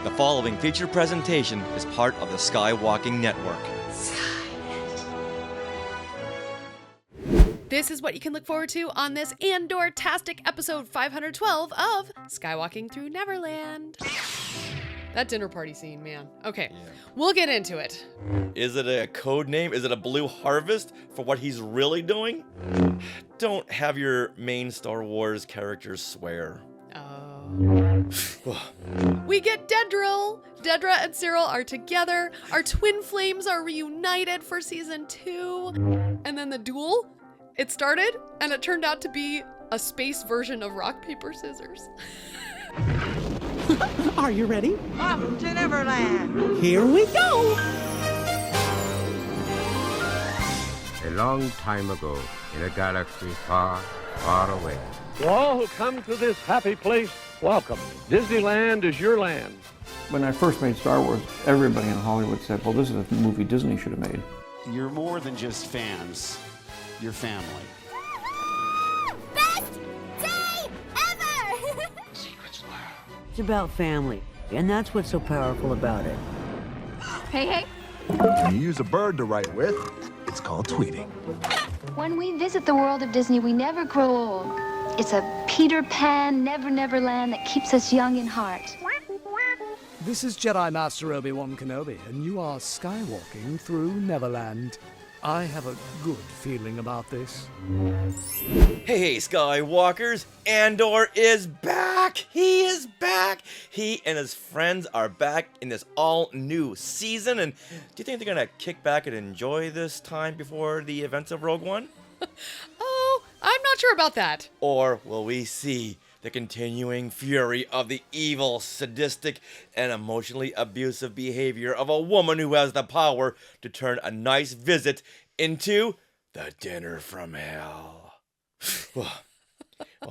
The following featured presentation is part of the Skywalking Network. This is what you can look forward to on this Andor-tastic episode 512 of Skywalking Through Neverland. That dinner party scene, man. Okay, We'll get into it. Is it a code name? Is it a blue harvest for what he's really doing? Don't have your main Star Wars characters swear. We get Dedra. Dedra and Syril are together. Our twin flames are reunited for season 2. And then the duel, it started, and it turned out to be a space version of rock, paper, scissors. Are you ready? Off to Neverland. Here we go. A long time ago, in a galaxy far, far away. To all who come to this happy place, welcome. Disneyland is your land. When I first made Star Wars, everybody in Hollywood said, well, this is a movie Disney should have made. You're more than just fans. You're family. Best day ever! It's about family, and that's what's so powerful about it. Hey. When you use a bird to write with, it's called tweeting. When we visit the world of Disney, we never grow old. It's a Peter Pan, Never Land that keeps us young in heart. This is Jedi Master Obi-Wan Kenobi, and you are skywalking through Neverland. I have a good feeling about this. Hey, Skywalkers! Andor is back! He is back! He and his friends are back in this all-new season, and do you think they're gonna kick back and enjoy this time before the events of Rogue One? Oh, I'm not sure about that. Or will we see the continuing fury of the evil, sadistic, and emotionally abusive behavior of a woman who has the power to turn a nice visit into the dinner from hell? Well,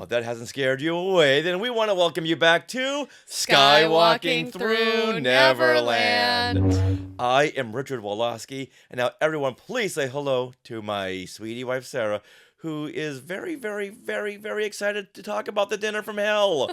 if that hasn't scared you away, then we want to welcome you back to Skywalking Through Neverland. I am Richard Woloski, and now everyone please say hello to my sweetie wife Sarah, who is very, very, very, very excited to talk about the dinner from hell.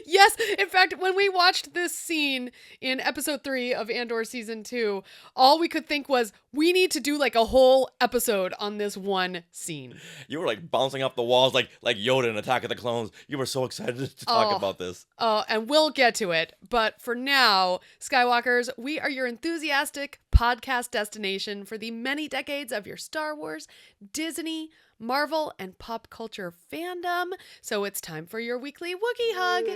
Yes, in fact, when we watched this scene in episode 3 of Andor season 2, all we could think was, we need to do like a whole episode on this one scene. You were like bouncing off the walls like Yoda in Attack of the Clones. You were so excited to talk about this. And we'll get to it. But for now, Skywalkers, we are your enthusiastic podcast destination for the many decades of your Star Wars, Disney, Marvel, and pop culture fandom. So it's time for your weekly Wookiee hug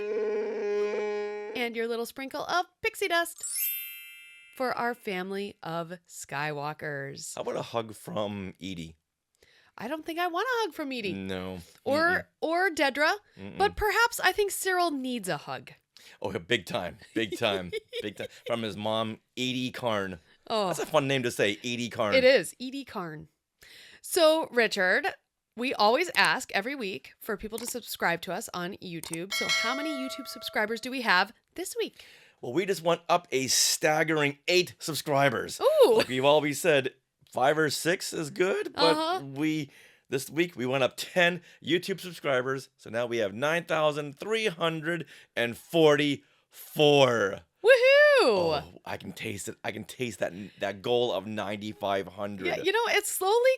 and your little sprinkle of pixie dust for our family of Skywalkers. How about a hug from Eedy? I don't think I want a hug from Eedy. No. Or Dedra. But perhaps I think Syril needs a hug. Oh, big time. Big time. Big time. From his mom, Eedy Karn. Oh, that's a fun name to say, Eedy Karn. It is, Eedy Karn. So, Richard, we always ask every week for people to subscribe to us on YouTube. So how many YouTube subscribers do we have this week? Well, we just went up a staggering 8 subscribers. Ooh. Like we've always said, 5 or 6 is good, but this week we went up 10 YouTube subscribers. So now we have 9,344. Woohoo! Oh, I can taste it. I can taste that goal of 9,500. Yeah, you know, it slowly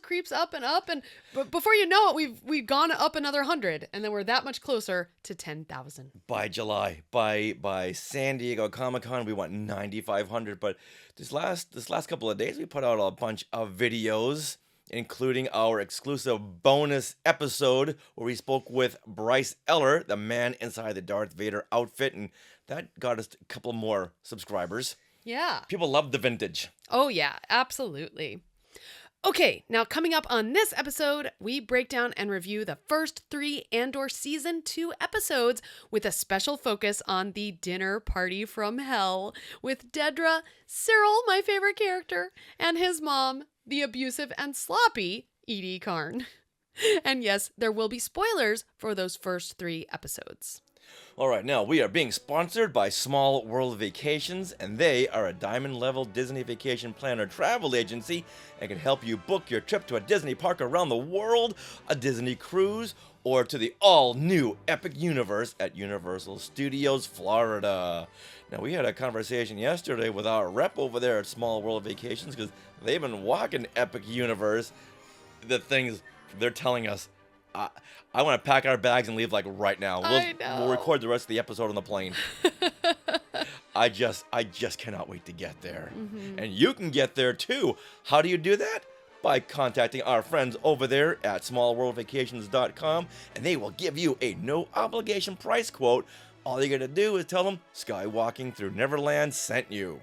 creeps up, and but before you know it, we've gone up another 100, and then we're that much closer to 10,000. By July, by San Diego Comic-Con, we went 9,500. But this last couple of days, we put out a bunch of videos, including our exclusive bonus episode where we spoke with Bryce Eller, the man inside the Darth Vader outfit, and that got us a couple more subscribers. Yeah. People love the vintage. Oh, yeah, absolutely. Okay, now coming up on this episode, we break down and review the first 3 Andor Season 2 episodes with a special focus on the dinner party from hell with Dedra, Syril, my favorite character, and his mom, the abusive and sloppy Eedy Karn. And yes, there will be spoilers for those first 3 episodes. All right, now we are being sponsored by Small World Vacations, and they are a diamond-level Disney vacation planner travel agency and can help you book your trip to a Disney park around the world, a Disney cruise, or to the all-new Epic Universe at Universal Studios, Florida. Now, we had a conversation yesterday with our rep over there at Small World Vacations because they've been walking Epic Universe. The things they're telling us, I want to pack our bags and leave like right now. We'll record the rest of the episode on the plane. I just cannot wait to get there. Mm-hmm. And you can get there too. How do you do that? By contacting our friends over there at smallworldvacations.com, and they will give you a no obligation price quote. All you got to do is tell them Skywalking Through Neverland sent you.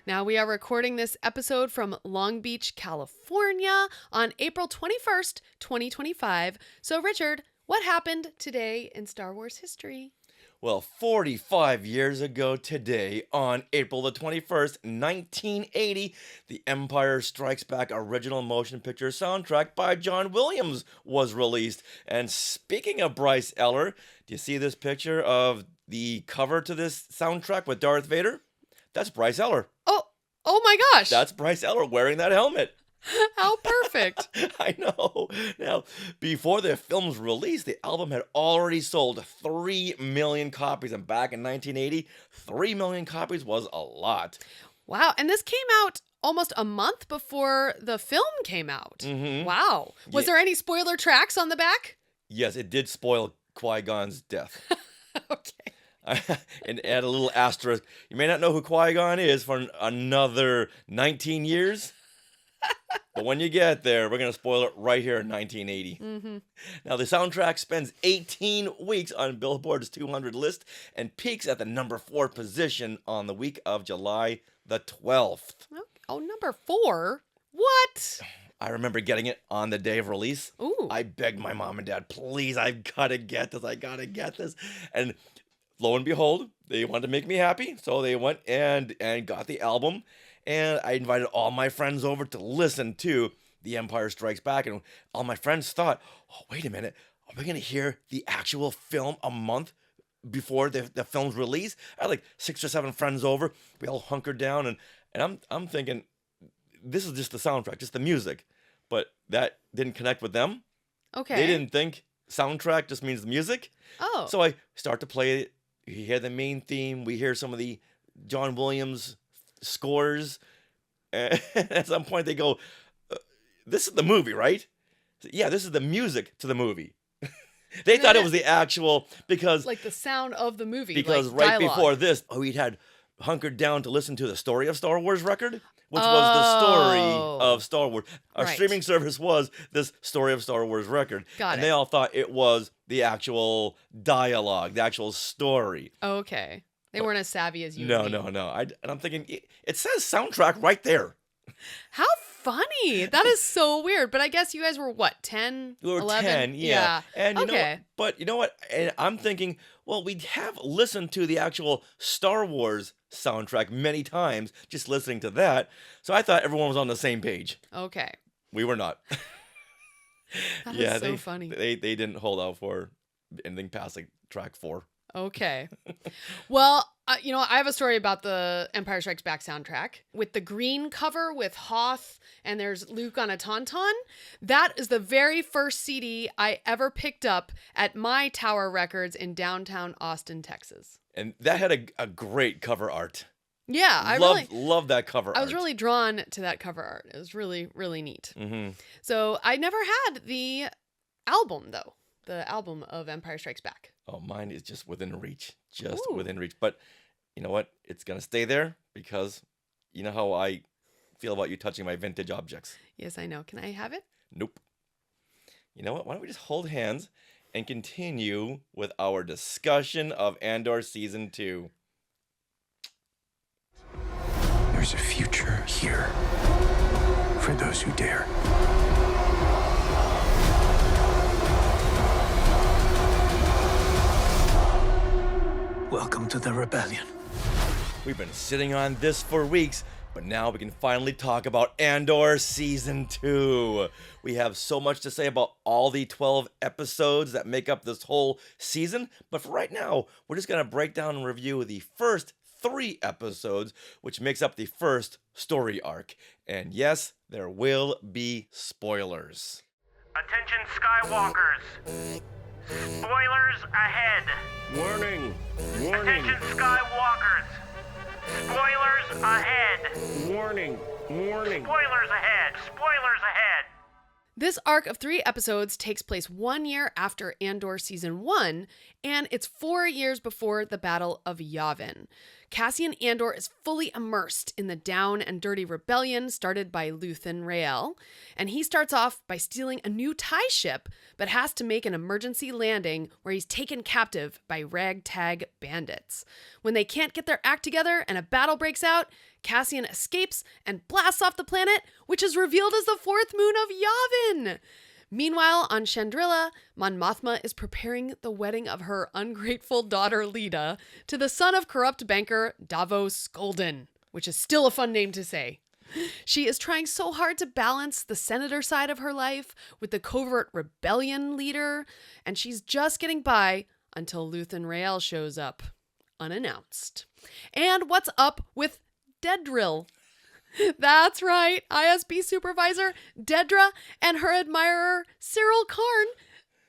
Now, we are recording this episode from Long Beach, California on April 21st, 2025. So, Richard, what happened today in Star Wars history? Well, 45 years ago today, on April the 21st, 1980, the Empire Strikes Back original motion picture soundtrack by John Williams was released. And speaking of Bryce Eller, do you see this picture of the cover to this soundtrack with Darth Vader? That's Bryce Eller. Oh my gosh. That's Bryce Eller wearing that helmet. How perfect. I know. Now, before the film's release, the album had already sold 3 million copies. And back in 1980, 3 million copies was a lot. Wow. And this came out almost a month before the film came out. Mm-hmm. Wow. Was there any spoiler tracks on the back? Yes, it did spoil Qui-Gon's death. Okay. And add a little asterisk. You may not know who Qui-Gon is for another 19 years. But when you get there, we're going to spoil it right here in 1980. Mm-hmm. Now, the soundtrack spends 18 weeks on Billboard's 200 list and peaks at the number 4 position on the week of July the 12th. Oh, number 4? What? I remember getting it on the day of release. Ooh. I begged my mom and dad, please, I've got to get this. I got to get this. And lo and behold, they wanted to make me happy. So they went and got the album. And I invited all my friends over to listen to The Empire Strikes Back. And all my friends thought, oh, wait a minute. Are we going to hear the actual film a month before the film's release? I had like 6 or 7 friends over. We all hunkered down. And I'm thinking, this is just the soundtrack, just the music. But that didn't connect with them. Okay. They didn't think soundtrack just means music. Oh. So I start to play it. You hear the main theme. We hear some of the John Williams scores. And at some point they go, this is the movie, right? Yeah, this is the music to the movie. They thought it was the actual, because... like the sound of the movie. Because like right dialogue. before this, we'd had hunkered down to listen to the Story of Star Wars record, which was the story of Star Wars. Our streaming service was this Story of Star Wars record. Got it. They all thought it was the actual dialogue, the actual story. Okay. They weren't as savvy as you. No. And I'm thinking, it says soundtrack right there. How funny. That is so weird. But I guess you guys were what, 10? We were 11? 10, yeah. And okay. But you know what? And I'm thinking, well, we have listened to the actual Star Wars soundtrack many times, just listening to that. So I thought everyone was on the same page. Okay. We were not. That is so funny. They didn't hold out for anything past like track 4. Okay. Well, I have a story about the Empire Strikes Back soundtrack with the green cover with Hoth and there's Luke on a tauntaun. That is the very first CD I ever picked up at my Tower Records in downtown Austin, Texas. And that had a great cover art. Yeah, I love that cover art. I was really drawn to that cover art. It was really, really neat. Mm-hmm. So I never had the album, though. The album of Empire Strikes Back. Oh, mine is just within reach. Within reach. But you know what? It's going to stay there because you know how I feel about you touching my vintage objects. Yes, I know. Can I have it? Nope. You know what? Why don't we just hold hands and continue with our discussion of Andor Season 2. There's a future here for those who dare. Welcome to the rebellion. We've been sitting on this for weeks, But now we can finally talk about Andor Season 2. We have so much to say about all the 12 episodes that make up this whole season, but for right now, we're just going to break down and review the first 3 episodes, which makes up the first story arc. And yes, there will be spoilers. Attention Skywalkers! Spoilers ahead! Warning! Warning! Attention Skywalkers! Spoilers ahead! Warning! Warning! Spoilers ahead! Spoilers ahead! This arc of 3 episodes takes place 1 year after Andor Season 1, and it's 4 years before the Battle of Yavin. Cassian Andor is fully immersed in the down and dirty rebellion started by Luthen Rael, and he starts off by stealing a new TIE ship, but has to make an emergency landing where he's taken captive by ragtag bandits. When they can't get their act together and a battle breaks out, Cassian escapes and blasts off the planet, which is revealed as the 4th moon of Yavin. Meanwhile, on Chandrila, Mon Mothma is preparing the wedding of her ungrateful daughter Leda to the son of corrupt banker Davos Golden, which is still a fun name to say. She is trying so hard to balance the senator side of her life with the covert rebellion leader, and she's just getting by until Luthen Rael shows up, unannounced. And what's up with Dedra? That's right, ISB supervisor Dedra and her admirer Syril Karn.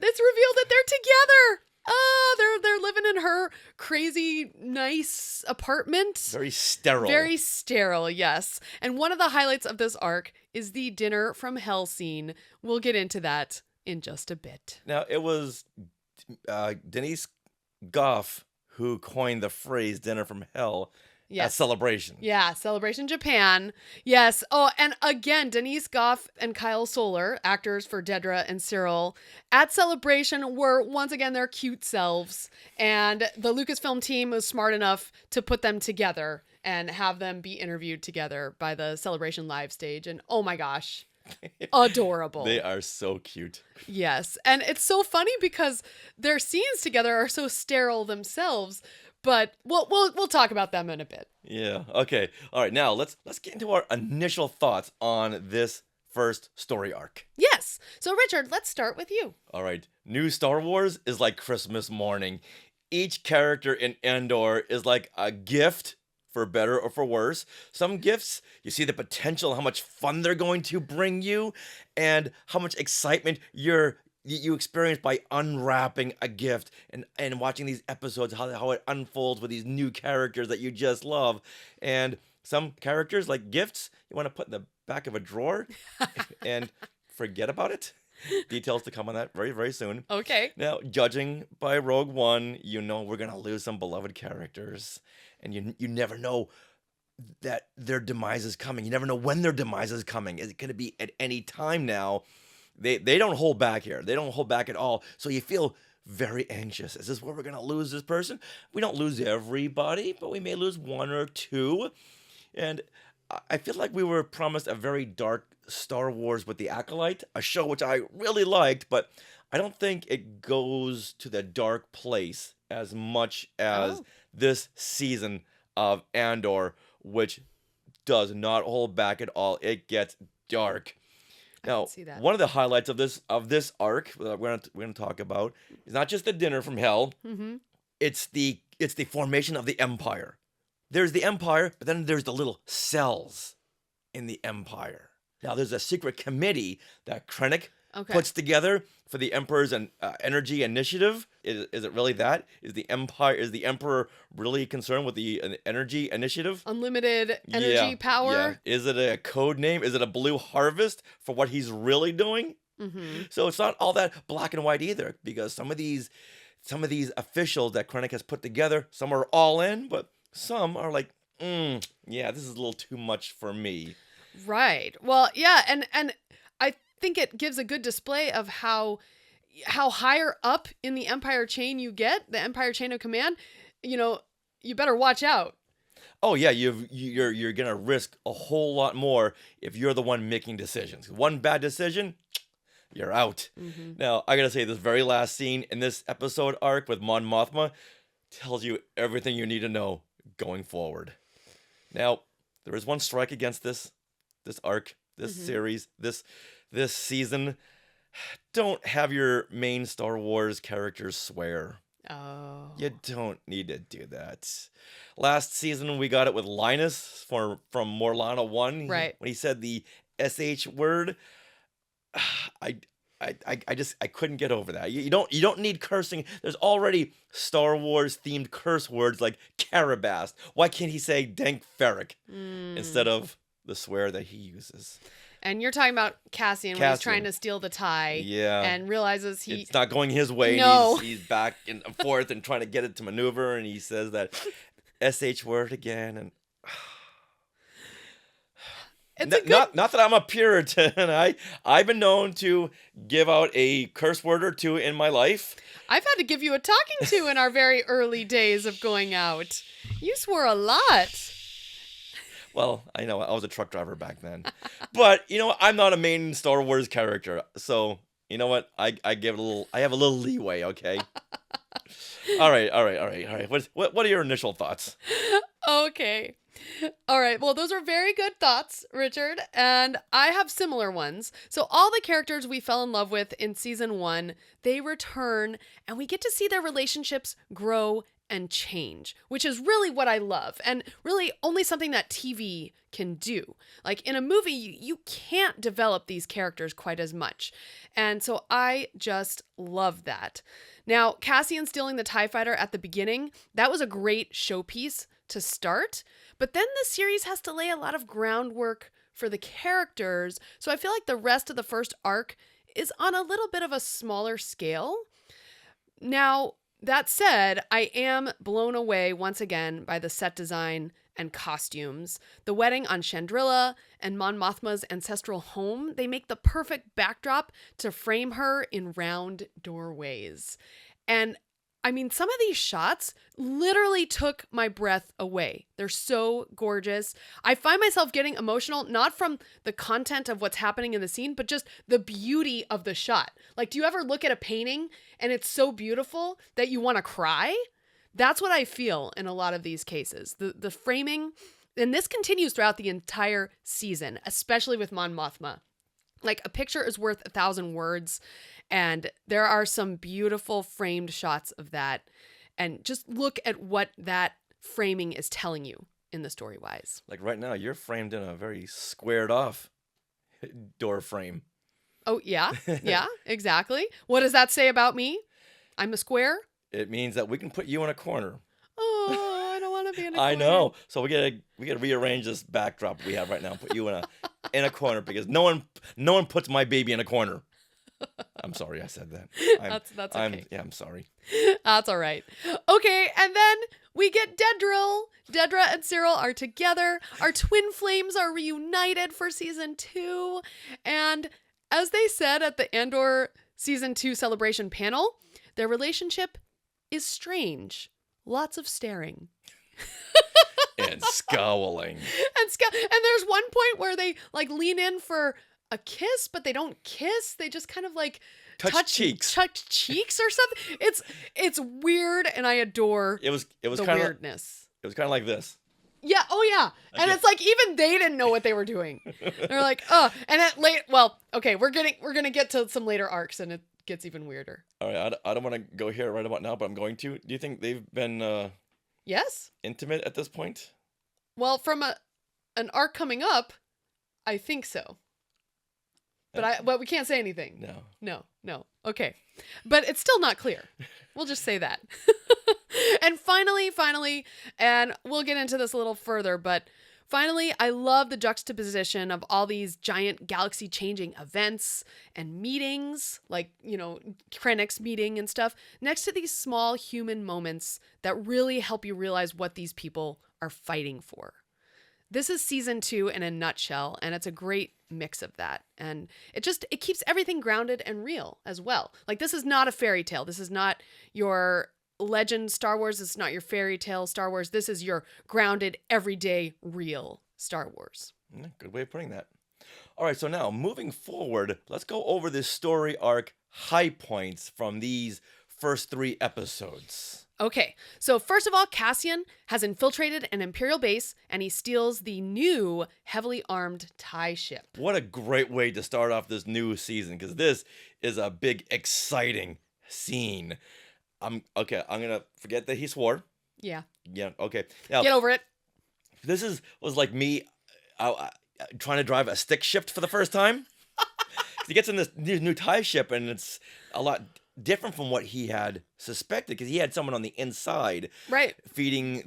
It's revealed that they're together. They're living in her crazy nice apartment. Very sterile. Very sterile, yes. And one of the highlights of this arc is the dinner from hell scene. We'll get into that in just a bit. Now, it was Denise Gough who coined the phrase dinner from hell. Yes. At Celebration. Yeah, Celebration Japan. Yes. Oh, and again, Denise Gough and Kyle Soller, actors for Dedra and Syril, at Celebration were once again their cute selves. And the Lucasfilm team was smart enough to put them together and have them be interviewed together by the Celebration live stage. And oh my gosh, adorable. They are so cute. Yes. And it's so funny because their scenes together are so sterile themselves. But we'll talk about them in a bit. Yeah. Okay. All right. Now let's get into our initial thoughts on this first story arc. Yes. So Richard, let's start with you. All right. New Star Wars is like Christmas morning. Each character in Andor is like a gift, for better or for worse. Some gifts, you see the potential, how much fun they're going to bring you, and how much excitement you experience by unwrapping a gift and watching these episodes, how it unfolds with these new characters that you just love. And some characters, like gifts, you want to put in the back of a drawer and forget about it. Details to come on that very, very soon. Okay. Now, judging by Rogue One, you know we're going to lose some beloved characters. And you never know that their demise is coming. You never know when their demise is coming. Is it going to be at any time now? They don't hold back here. They don't hold back at all. So you feel very anxious. Is this where we're going to lose this person? We don't lose everybody, but we may lose 1 or 2. And I feel like we were promised a very dark Star Wars with The Acolyte, a show which I really liked, but I don't think it goes to the dark place as much as this season of Andor, which does not hold back at all. It gets dark. Now, one of the highlights of this arc that we're going to talk about is not just the dinner from hell. Mm-hmm. It's the formation of the Empire. There's the Empire, but then there's the little cells in the Empire. Now, there's a secret committee that Krennic puts together for the Emperor's energy initiative. Is it really that? Is the Emperor really concerned with the energy initiative? Unlimited energy power? Yeah. Is it a code name? Is it a blue harvest for what he's really doing? Mm-hmm. So it's not all that black and white either, because some of these officials that Krennic has put together, some are all in, but some are like, yeah, this is a little too much for me. Right. Well, yeah, and I think it gives a good display of how higher up in the Empire chain you get, the Empire chain of command, you better watch out. Oh yeah, you're gonna risk a whole lot more if you're the one making decisions. One bad decision, you're out. Mm-hmm. Now I gotta say, this very last scene in this episode arc with Mon Mothma tells you everything you need to know going forward. Now, there is one strike against this arc, this series, this season. Don't have your main Star Wars characters swear. Oh. You don't need to do that. Last season we got it with Linus from Morlana 1. Right. When he said the SH word. I couldn't get over that. You don't need cursing. There's already Star Wars themed curse words like Carabast. Why can't he say Dank Ferric instead of the swear that he uses? And you're talking about Cassian when he's trying to steal the tie. Yeah. And realizes it's not going his way. No. And he's back and forth and trying to get it to maneuver. And he says that SH word again. And not that I'm a Puritan. I've been known to give out a curse word or two in my life. I've had to give you a talking to in our very early days of going out. You swore a lot. Well, I know I was a truck driver back then, but you know what? I'm not a main Star Wars character, so you know what? I have a little leeway, okay? All right. What are your initial thoughts? Okay. All right. Well, those are very good thoughts, Richard, and I have similar ones. So all the characters we fell in love with in season 1, they return, and we get to see their relationships grow and change, which is really what I love, and really only something that TV can do. Like in a movie, you can't develop these characters quite as much. And so I just love that. Now, Cassian stealing the TIE fighter at the beginning, that was a great showpiece to start, but then the series has to lay a lot of groundwork for the characters, so I feel like the rest of the first arc is on a little bit of a smaller scale. Now, that said, I am blown away once again by the set design and costumes. The wedding on Chandrila and Mon Mothma's ancestral home, they make the perfect backdrop to frame her in round doorways. And I mean, some of these shots literally took my breath away. They're so gorgeous. I find myself getting emotional, not from the content of what's happening in the scene, but just the beauty of the shot. Like, do you ever look at a painting and it's so beautiful that you want to cry? That's what I feel in a lot of these cases. The framing, and this continues throughout the entire season, especially with Mon Mothma. Like, a picture is worth 1,000 words. And there are some beautiful framed shots of that. And just look at what that framing is telling you in the story-wise. Like right now, you're framed in a very squared off door frame. Oh, yeah. Yeah, exactly. What does that say about me? I'm a square? It means that we can put you in a corner. Oh, I don't want to be in a corner. I know. So we gotta rearrange this backdrop we have right now and put you in a corner because no one puts my baby in a corner. I'm sorry I said that. That's okay. I'm sorry. That's all right. Okay, and then we get Dedra. Dedra and Syril are together. Our twin flames are reunited for season 2. And as they said at the Andor season 2 celebration panel, their relationship is strange. Lots of staring. And scowling. And there's one point where they like lean in for a kiss, but they don't kiss. They just kind of like touch cheeks or something. It's weird, and I adore it was the kind weirdness. It was kind of like this. Yeah. Oh yeah. And it's like even they didn't know what they were doing. They're like, oh. And at late. Well, okay, we're gonna get to some later arcs, and it gets even weirder. All right. I don't want to go here right about now, but I'm going to. Do you think they've been yes, intimate at this point? Well, from an arc coming up, I think so. But we can't say anything. No. Okay. But it's still not clear. We'll just say that. And finally, and we'll get into this a little further, but finally, I love the juxtaposition of all these giant galaxy-changing events and meetings, like, Krennic's meeting and stuff, next to these small human moments that really help you realize what these people are fighting for. This is season 2 in a nutshell, and it's a great mix of that. And it keeps everything grounded and real as well. Like, this is not a fairy tale. This is not your legend Star Wars. This is not your fairy tale Star Wars. This is your grounded, everyday, real Star Wars. Good way of putting that. All right, so now moving forward, let's go over this story arc high points from these first 3 episodes. Okay, so first of all, Cassian has infiltrated an Imperial base and he steals the new heavily armed TIE ship. What a great way to start off this new season, because this is a big, exciting scene. I'm gonna forget that he swore. Yeah. Yeah, okay. Now, get over it. This was like me trying to drive a stick shift for the first time. He gets in this new TIE ship, and it's a lot different from what he had suspected, because he had someone on the inside, right, feeding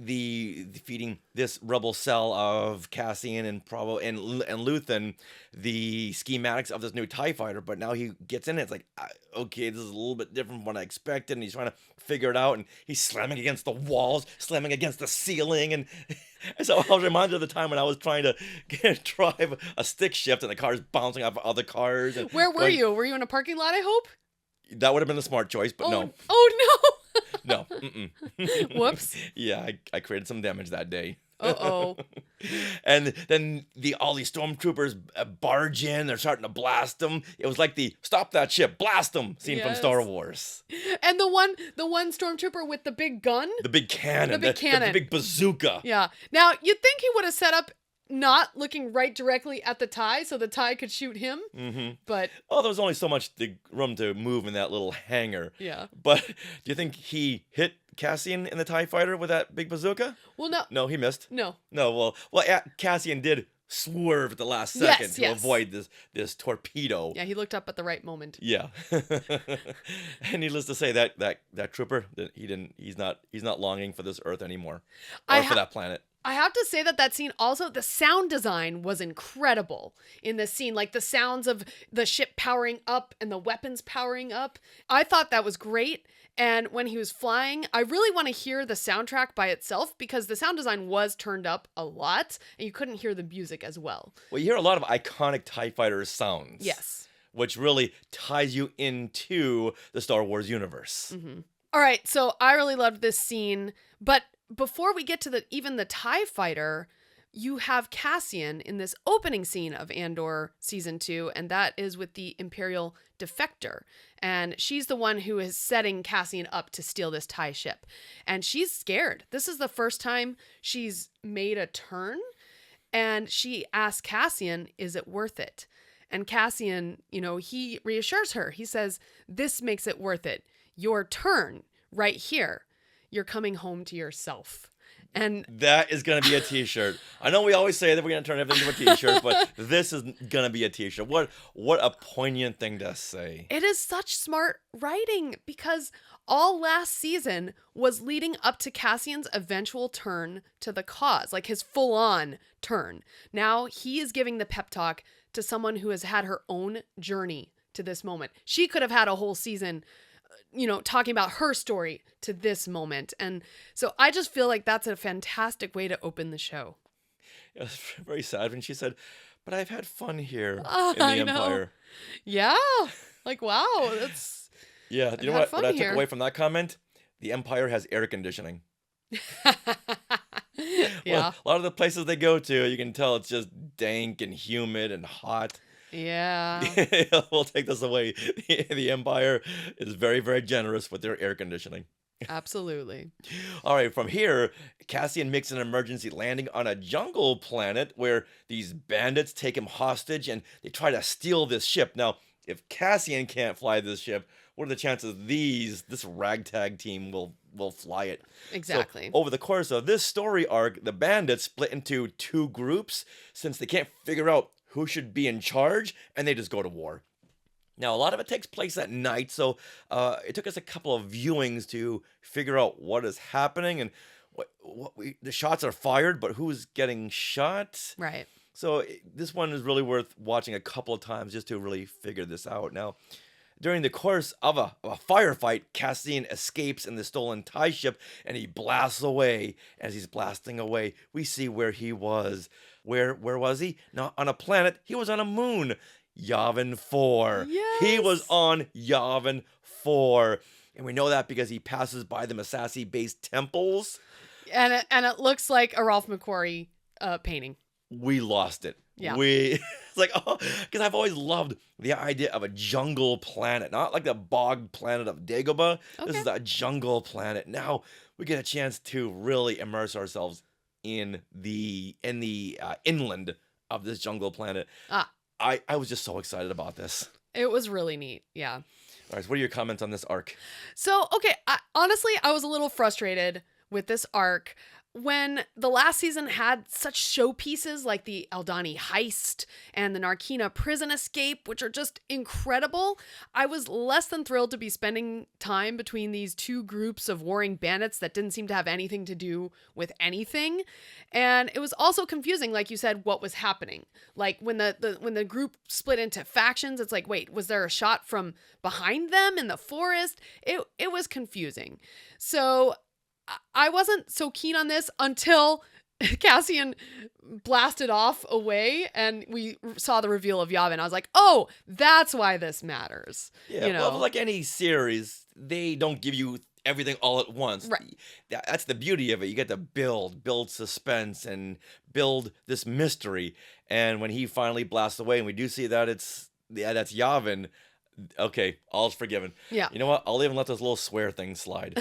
this rebel cell of Cassian and Luthen the schematics of this new TIE fighter. But now he gets in it, it's like, okay, this is a little bit different from what I expected, and he's trying to figure it out, and he's slamming against the walls, slamming against the ceiling, and so I was reminded of the time when I was trying to drive a stick shift and the car's bouncing off other cars. And where were you? Were you in a parking lot, I hope? That would have been a smart choice, but no. Oh, no. No. Whoops. Yeah, I created some damage that day. Uh-oh. And then all these stormtroopers barge in. They're starting to blast them. It was like the "stop that ship, blast them" scene from Star Wars. And the one stormtrooper with the big gun? The big cannon. The big bazooka. Yeah. Now, you'd think he would have set up not looking right directly at the TIE so the TIE could shoot him. Mm-hmm. But there was only so much room to move in that little hangar. Yeah. But do you think he hit Cassian in the TIE fighter with that big bazooka? Well, no. No, he missed. No. No, well, Cassian did swerve at the last second to avoid this torpedo. Yeah, he looked up at the right moment. Yeah. And needless to say, that trooper, he's not longing for this Earth anymore, or for that planet. I have to say that scene also, the sound design was incredible in this scene. Like the sounds of the ship powering up and the weapons powering up. I thought that was great. And when he was flying, I really want to hear the soundtrack by itself, because the sound design was turned up a lot and you couldn't hear the music as well. Well, you hear a lot of iconic TIE fighter sounds. Yes. Which really ties you into the Star Wars universe. Mm-hmm. All right, so I really loved this scene, but before we get to even the TIE fighter, you have Cassian in this opening scene of Andor Season 2, and that is with the Imperial defector. And she's the one who is setting Cassian up to steal this TIE ship. And she's scared. This is the first time she's made a turn, and she asks Cassian, is it worth it? And Cassian, he reassures her. He says, this makes it worth it. Your turn right here. You're coming home to yourself. And that is going to be a t-shirt. I know we always say that we're going to turn everything into a t-shirt, but this is going to be a t-shirt. What a poignant thing to say. It is such smart writing, because all last season was leading up to Cassian's eventual turn to the cause, like his full-on turn. Now he is giving the pep talk to someone who has had her own journey to this moment. She could have had a whole season talking about her story to this moment. And so I just feel like that's a fantastic way to open the show. It was very sad when she said, but I've had fun here in the I Empire. Know. Yeah. Like, wow. That's... Yeah. You know what I took away from that comment? The Empire has air conditioning. Yeah. Well, a lot of the places they go to, you can tell it's just dank and humid and hot. Yeah. We'll take this away. The Empire is very, very generous with their air conditioning. Absolutely. All right, from here, Cassian makes an emergency landing on a jungle planet where these bandits take him hostage and they try to steal this ship. Now, if Cassian can't fly this ship, what are the chances this ragtag team will fly it? Exactly. So, over the course of this story arc, the bandits split into two groups since they can't figure out who should be in charge, and they just go to war. Now, a lot of it takes place at night, so it took us a couple of viewings to figure out what is happening and the shots are fired, but who's getting shot. Right. So this one is really worth watching a couple of times just to really figure this out. Now, during the course of a firefight, Cassian escapes in the stolen TIE ship, and he blasts away. As he's blasting away, we see where he was. Where was he? Not on a planet. He was on a moon. Yavin 4. Yes. He was on Yavin 4. And we know that because he passes by the Massassi-based temples. And it looks like a Ralph McQuarrie painting. We lost it. Yeah. It's like, oh, because I've always loved the idea of a jungle planet, not like the bog planet of Dagobah. This is a jungle planet. Now we get a chance to really immerse ourselves in the inland of this jungle planet. I was just so excited about this. It was really neat. Yeah. All right, so what are your comments on this arc? So, okay, honestly, I was a little frustrated with this arc. When the last season had such showpieces like the Aldani heist and the Narkina prison escape, which are just incredible, I was less than thrilled to be spending time between these two groups of warring bandits that didn't seem to have anything to do with anything. And it was also confusing, like you said, what was happening. Like when the group split into factions, it's like, wait, was there a shot from behind them in the forest? It was confusing. So I wasn't so keen on this until Cassian blasted off away and we saw the reveal of Yavin. I was like, oh, that's why this matters. Yeah, you know? Well, like any series, they don't give you everything all at once. Right. That's the beauty of it. You get to build suspense and build this mystery. And when he finally blasts away and we do see that that's Yavin, okay, all's forgiven. Yeah. You know what? I'll even let those little swear things slide.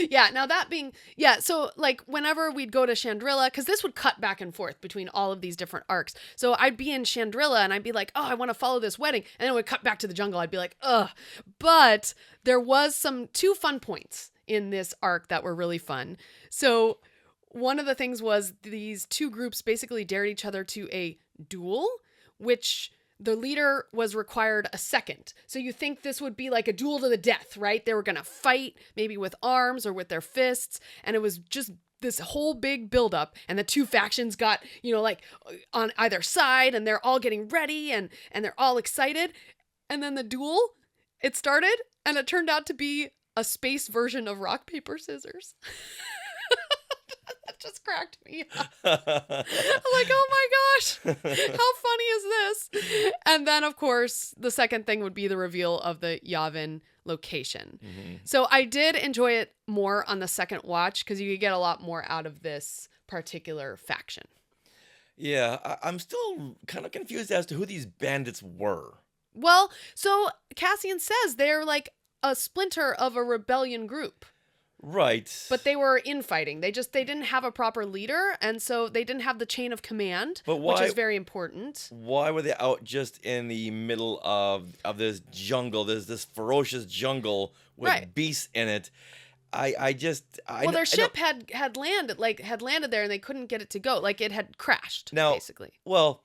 Yeah, now that being, so like whenever we'd go to Chandrilla, because this would cut back and forth between all of these different arcs. So I'd be in Chandrilla and I'd be like, oh, I want to follow this wedding. And then it would cut back to the jungle. I'd be like, ugh. But there was two fun points in this arc that were really fun. So one of the things was these two groups basically dared each other to a duel, which the leader was required a second. So you think this would be like a duel to the death, right? They were going to fight maybe with arms or with their fists. And it was just this whole big buildup. And the two factions got, like on either side and they're all getting ready and they're all excited. And then the duel, it started and it turned out to be a space version of rock, paper, scissors. That just cracked me up. I'm like, oh my gosh, how funny is this? And then, of course, the second thing would be the reveal of the Yavin location. Mm-hmm. So I did enjoy it more on the second watch because you could get a lot more out of this particular faction. Yeah, I'm still kind of confused as to who these bandits were. Well, so Cassian says they're like a splinter of a rebellion group. Right. But they were infighting. They didn't have a proper leader, and so they didn't have the chain of command, which is very important. Why were they out just in the middle of this jungle? There's this ferocious jungle with beasts in it. Their ship had landed there, and they couldn't get it to go. Like it had crashed, basically. Well,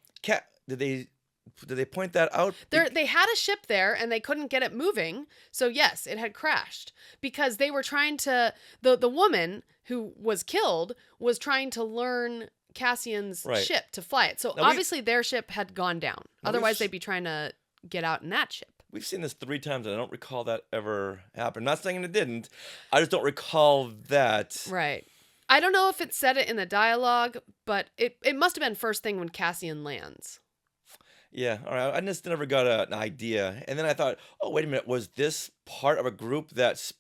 did they point that out? They had a ship there and they couldn't get it moving. So yes, it had crashed because they were trying to, the woman who was killed was trying to learn Cassian's ship to fly it. So obviously their ship had gone down. Otherwise they'd be trying to get out in that ship. We've seen this 3 times and I don't recall that ever happened. Not saying it didn't. I just don't recall that. Right. I don't know if it said it in the dialogue, but it must have been first thing when Cassian lands. Yeah, all right. I just never got an idea. And then I thought, oh, wait a minute. Was this part of a group that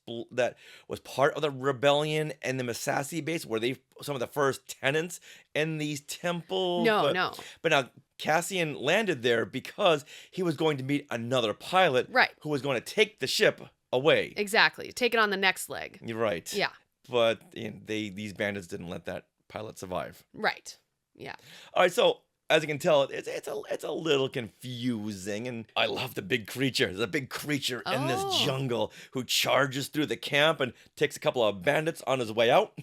was part of the rebellion and the Masasi base? Were they some of the first tenants in these temples? No. But now Cassian landed there because he was going to meet another pilot who was going to take the ship away. Exactly. Take it on the next leg. You're right. Yeah. But these bandits didn't let that pilot survive. Right. Yeah. All right, so as you can tell, it's a little confusing, and I love the big creature. There's a big creature in this jungle who charges through the camp and takes a couple of bandits on his way out,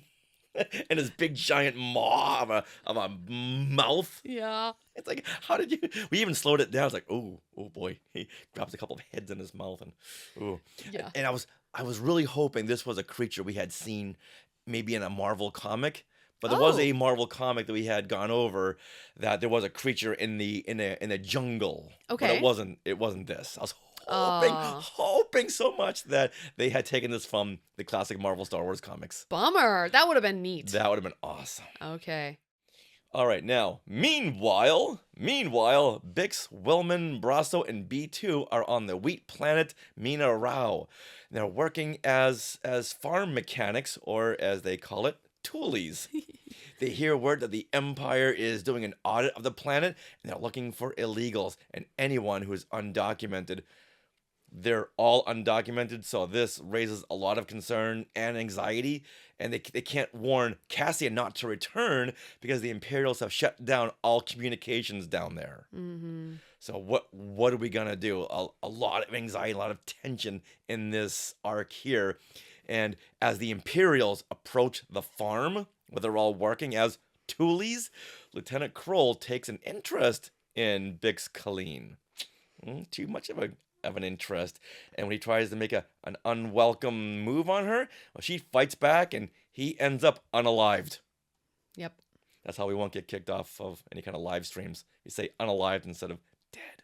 and his big giant maw of a mouth. Yeah. It's like, how did you? We even slowed it down. It's like, oh boy, he grabs a couple of heads in his mouth, and yeah. And I was really hoping this was a creature we had seen maybe in a Marvel comic. But there was a Marvel comic that we had gone over that there was a creature in the jungle. Okay. But it wasn't this. I was hoping so much that they had taken this from the classic Marvel Star Wars comics. Bummer. That would have been neat. That would have been awesome. Okay. All right, now, meanwhile, Bix, Willman, Brasso, and B2 are on the wheat planet Mina Rao. They're working as farm mechanics, or as they call it, toolies. they hear word that the Empire is doing an audit of the planet, and they're looking for illegals and anyone who is undocumented. They're all undocumented, so this raises a lot of concern and anxiety, and they can't warn Cassian not to return because the Imperials have shut down all communications down there. Mm-hmm. So what are we gonna do? A lot of anxiety, a lot of tension in this arc here. And as the Imperials approach the farm where they're all working as toolies, Lieutenant Kroll takes an interest in Bix Colleen. Too much of an interest. And when he tries to make an unwelcome move on her, well, she fights back and he ends up unalived. Yep. That's how we won't get kicked off of any kind of live streams. You say unalived instead of dead.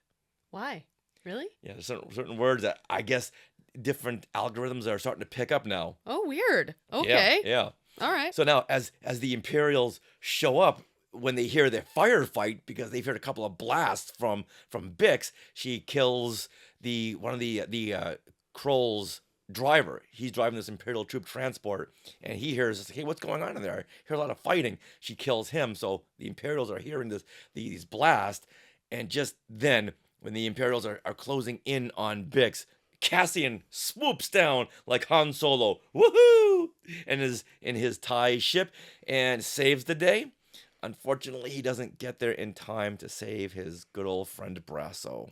Why? Really? Yeah, there's certain words that I guess different algorithms are starting to pick up now. Oh, weird. Okay. Yeah. All right. So now as the Imperials show up, when they hear the firefight, because they've heard a couple of blasts from Bix, she kills one of the Kroll's driver. He's driving this Imperial troop transport, and he hears, hey, what's going on in there? I hear a lot of fighting. She kills him, so the Imperials are hearing these blasts, and just then, when the Imperials are closing in on Bix, Cassian swoops down like Han Solo, woohoo, and is in his TIE ship and saves the day. Unfortunately, he doesn't get there in time to save his good old friend Brasso.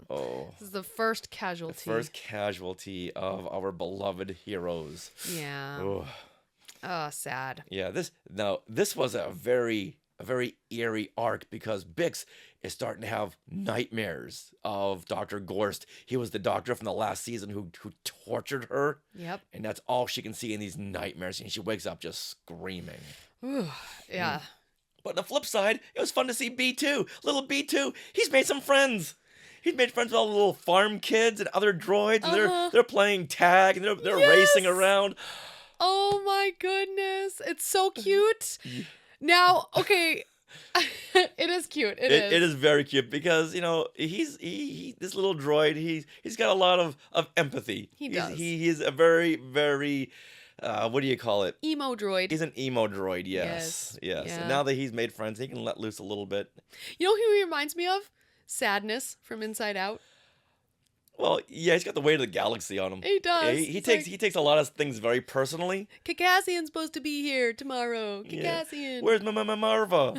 Oh. This is the first casualty. The first casualty of our beloved heroes. Yeah. Oh, sad. Yeah, this was a very eerie arc because Bix is starting to have nightmares of Dr. Gorst. He was the doctor from the last season who tortured her. Yep. And that's all she can see in these nightmares. And she wakes up just screaming. Ooh, yeah. But on the flip side, it was fun to see B2. Little B2, he's made some friends. He's made friends with all the little farm kids and other droids. And they're playing tag and they're racing around. Oh my goodness. It's so cute. Now, okay. It is cute. It is very cute because, he's this little droid, he's got a lot of empathy. He does. He's a very, very what do you call it? Emo droid. He's an emo droid, yes. Yeah. And now that he's made friends, he can let loose a little bit. You know who he reminds me of? Sadness from Inside Out. Well, yeah, he's got the weight of the galaxy on him. He does. Yeah, he takes a lot of things very personally. Cassian's supposed to be here tomorrow. Cassian. Yeah. Where's my Marva?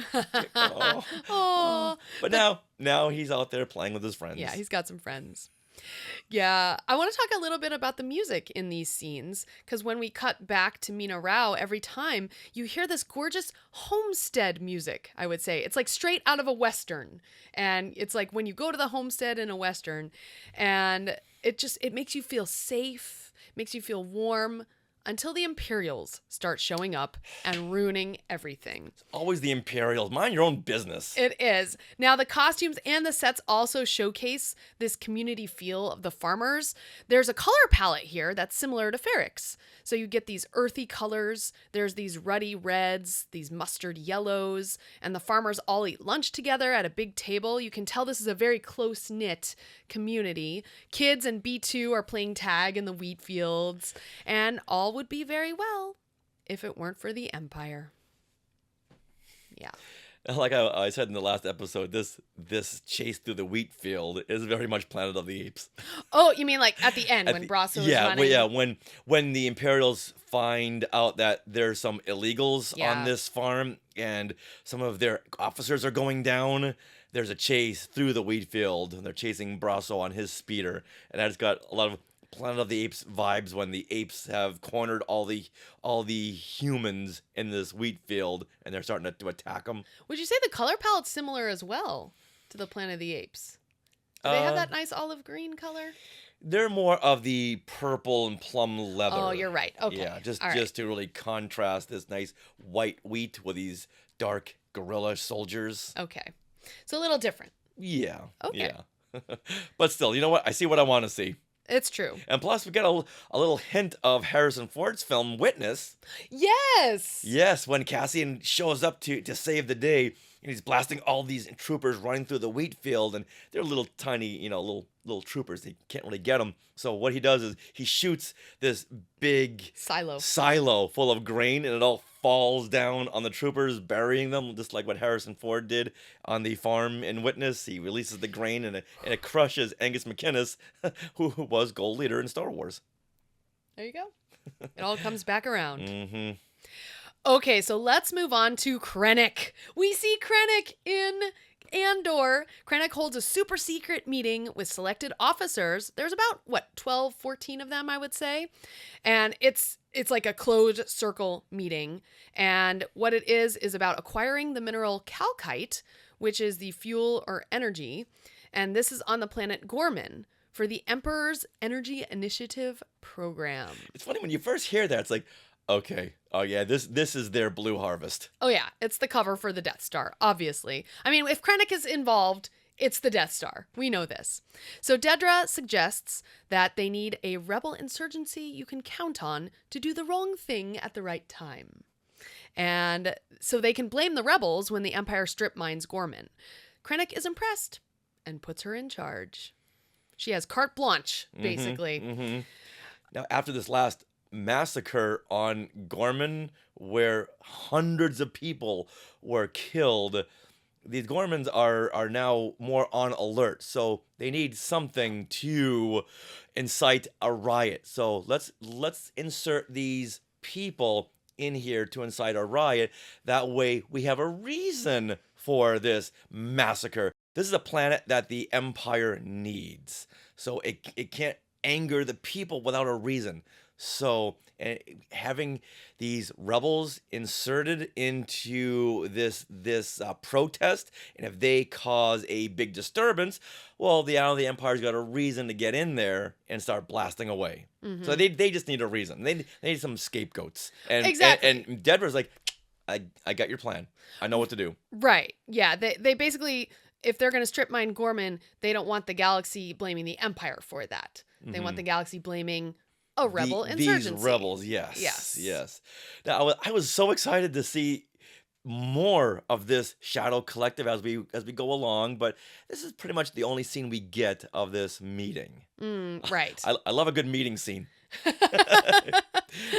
Oh. But now he's out there playing with his friends. Yeah, he's got some friends. Yeah, I want to talk a little bit about the music in these scenes, because when we cut back to Mina Rao, every time you hear this gorgeous homestead music, I would say. It's like straight out of a Western. And it's like when you go to the homestead in a Western, and it makes you feel safe, makes you feel warm, until the Imperials start showing up and ruining everything. It's always the Imperials. Mind your own business. It is. Now, the costumes and the sets also showcase this community feel of the farmers. There's a color palette here that's similar to Ferrix. So you get these earthy colors, there's these ruddy reds, these mustard yellows, and the farmers all eat lunch together at a big table. You can tell this is a very close-knit community. Kids and B2 are playing tag in the wheat fields, and all would be very well if it weren't for the Empire. Yeah. Like I said in the last episode, this chase through the wheat field is very much Planet of the Apes. Oh, you mean like at the end when Brasso is running? Yeah, when the Imperials find out that there's some illegals on this farm and some of their officers are going down, there's a chase through the wheat field and they're chasing Brasso on his speeder, and that's got a lot of Planet of the Apes vibes when the apes have cornered all the humans in this wheat field and they're starting to attack them. Would you say the color palette's similar as well to the Planet of the Apes? Do they have that nice olive green color? They're more of the purple and plum leather. Oh, you're right. Okay. Yeah, just to really contrast this nice white wheat with these dark gorilla soldiers. Okay. So a little different. Yeah. Okay. Yeah. But still, you know what? I see what I want to see. It's true. And plus, we get a little hint of Harrison Ford's film Witness. Yes! Yes, when Cassian shows up to save the day, and he's blasting all these troopers running through the wheat field, and they're little tiny, little troopers. They can't really get them. So what he does is he shoots this big silo full of grain, and it all falls down on the troopers, burying them, just like what Harrison Ford did on the farm in Witness. He releases the grain and it crushes Angus McInnes, who was Gold Leader in Star Wars. There you go. It all comes back around. Mm-hmm. Okay, so let's move on to Krennic. We see Krennic in Andor. Krennic holds a super secret meeting with selected officers. There's about, 12, 14 of them, I would say. And it's like a closed circle meeting. And what it is about acquiring the mineral calcite, which is the fuel or energy. And this is on the planet Gorman for the Emperor's Energy Initiative program. It's funny when you first hear that, it's like, okay, oh yeah, this is their blue harvest. Oh yeah, it's the cover for the Death Star, obviously. I mean, if Krennic is involved, it's the Death Star. We know this. So Dedra suggests that they need a rebel insurgency you can count on to do the wrong thing at the right time. And so they can blame the rebels when the Empire strip mines Gorman. Krennic is impressed and puts her in charge. She has carte blanche, basically. Mm-hmm. Now, after this last massacre on Gorman, where hundreds of people were killed, these Gormans are now more on alert. So they need something to incite a riot. So let's insert these people in here to incite a riot. That way we have a reason for this massacre. This is a planet that the Empire needs. So it can't anger the people without a reason. So having these rebels inserted into this protest, and if they cause a big disturbance, well, the Empire's got a reason to get in there and start blasting away. Mm-hmm. So they just need a reason. They need some scapegoats. And, exactly. And Dedra's like, I got your plan. I know what to do. Right. Yeah. They basically, if they're going to strip mine Gorman, they don't want the galaxy blaming the Empire for that. They want the galaxy blaming a rebel insurgency. These rebels, yes. Now, I was so excited to see more of this Shadow Collective as we go along, but this is pretty much the only scene we get of this meeting. Right. I love a good meeting scene.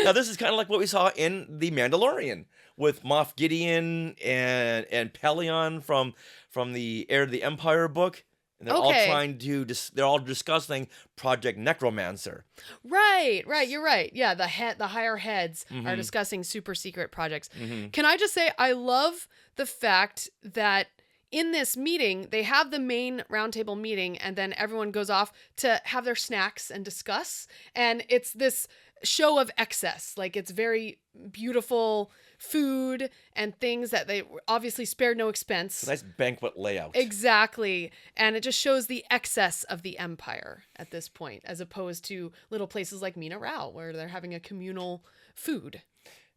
Now, this is kind of like what we saw in The Mandalorian with Moff Gideon and Pelion from the Heir to the Empire book. And they're they're all discussing Project Necromancer. Right. You're right. Yeah, the higher heads are discussing super secret projects. Can I just say, I love the fact that in this meeting, they have the main roundtable meeting, and then everyone goes off to have their snacks and discuss. And it's this show of excess. Like, it's very beautiful food and things that they obviously spared no expense. It's a nice banquet layout. Exactly. And it just shows the excess of the Empire at this point, as opposed to little places like Mina Rao, where they're having a communal food.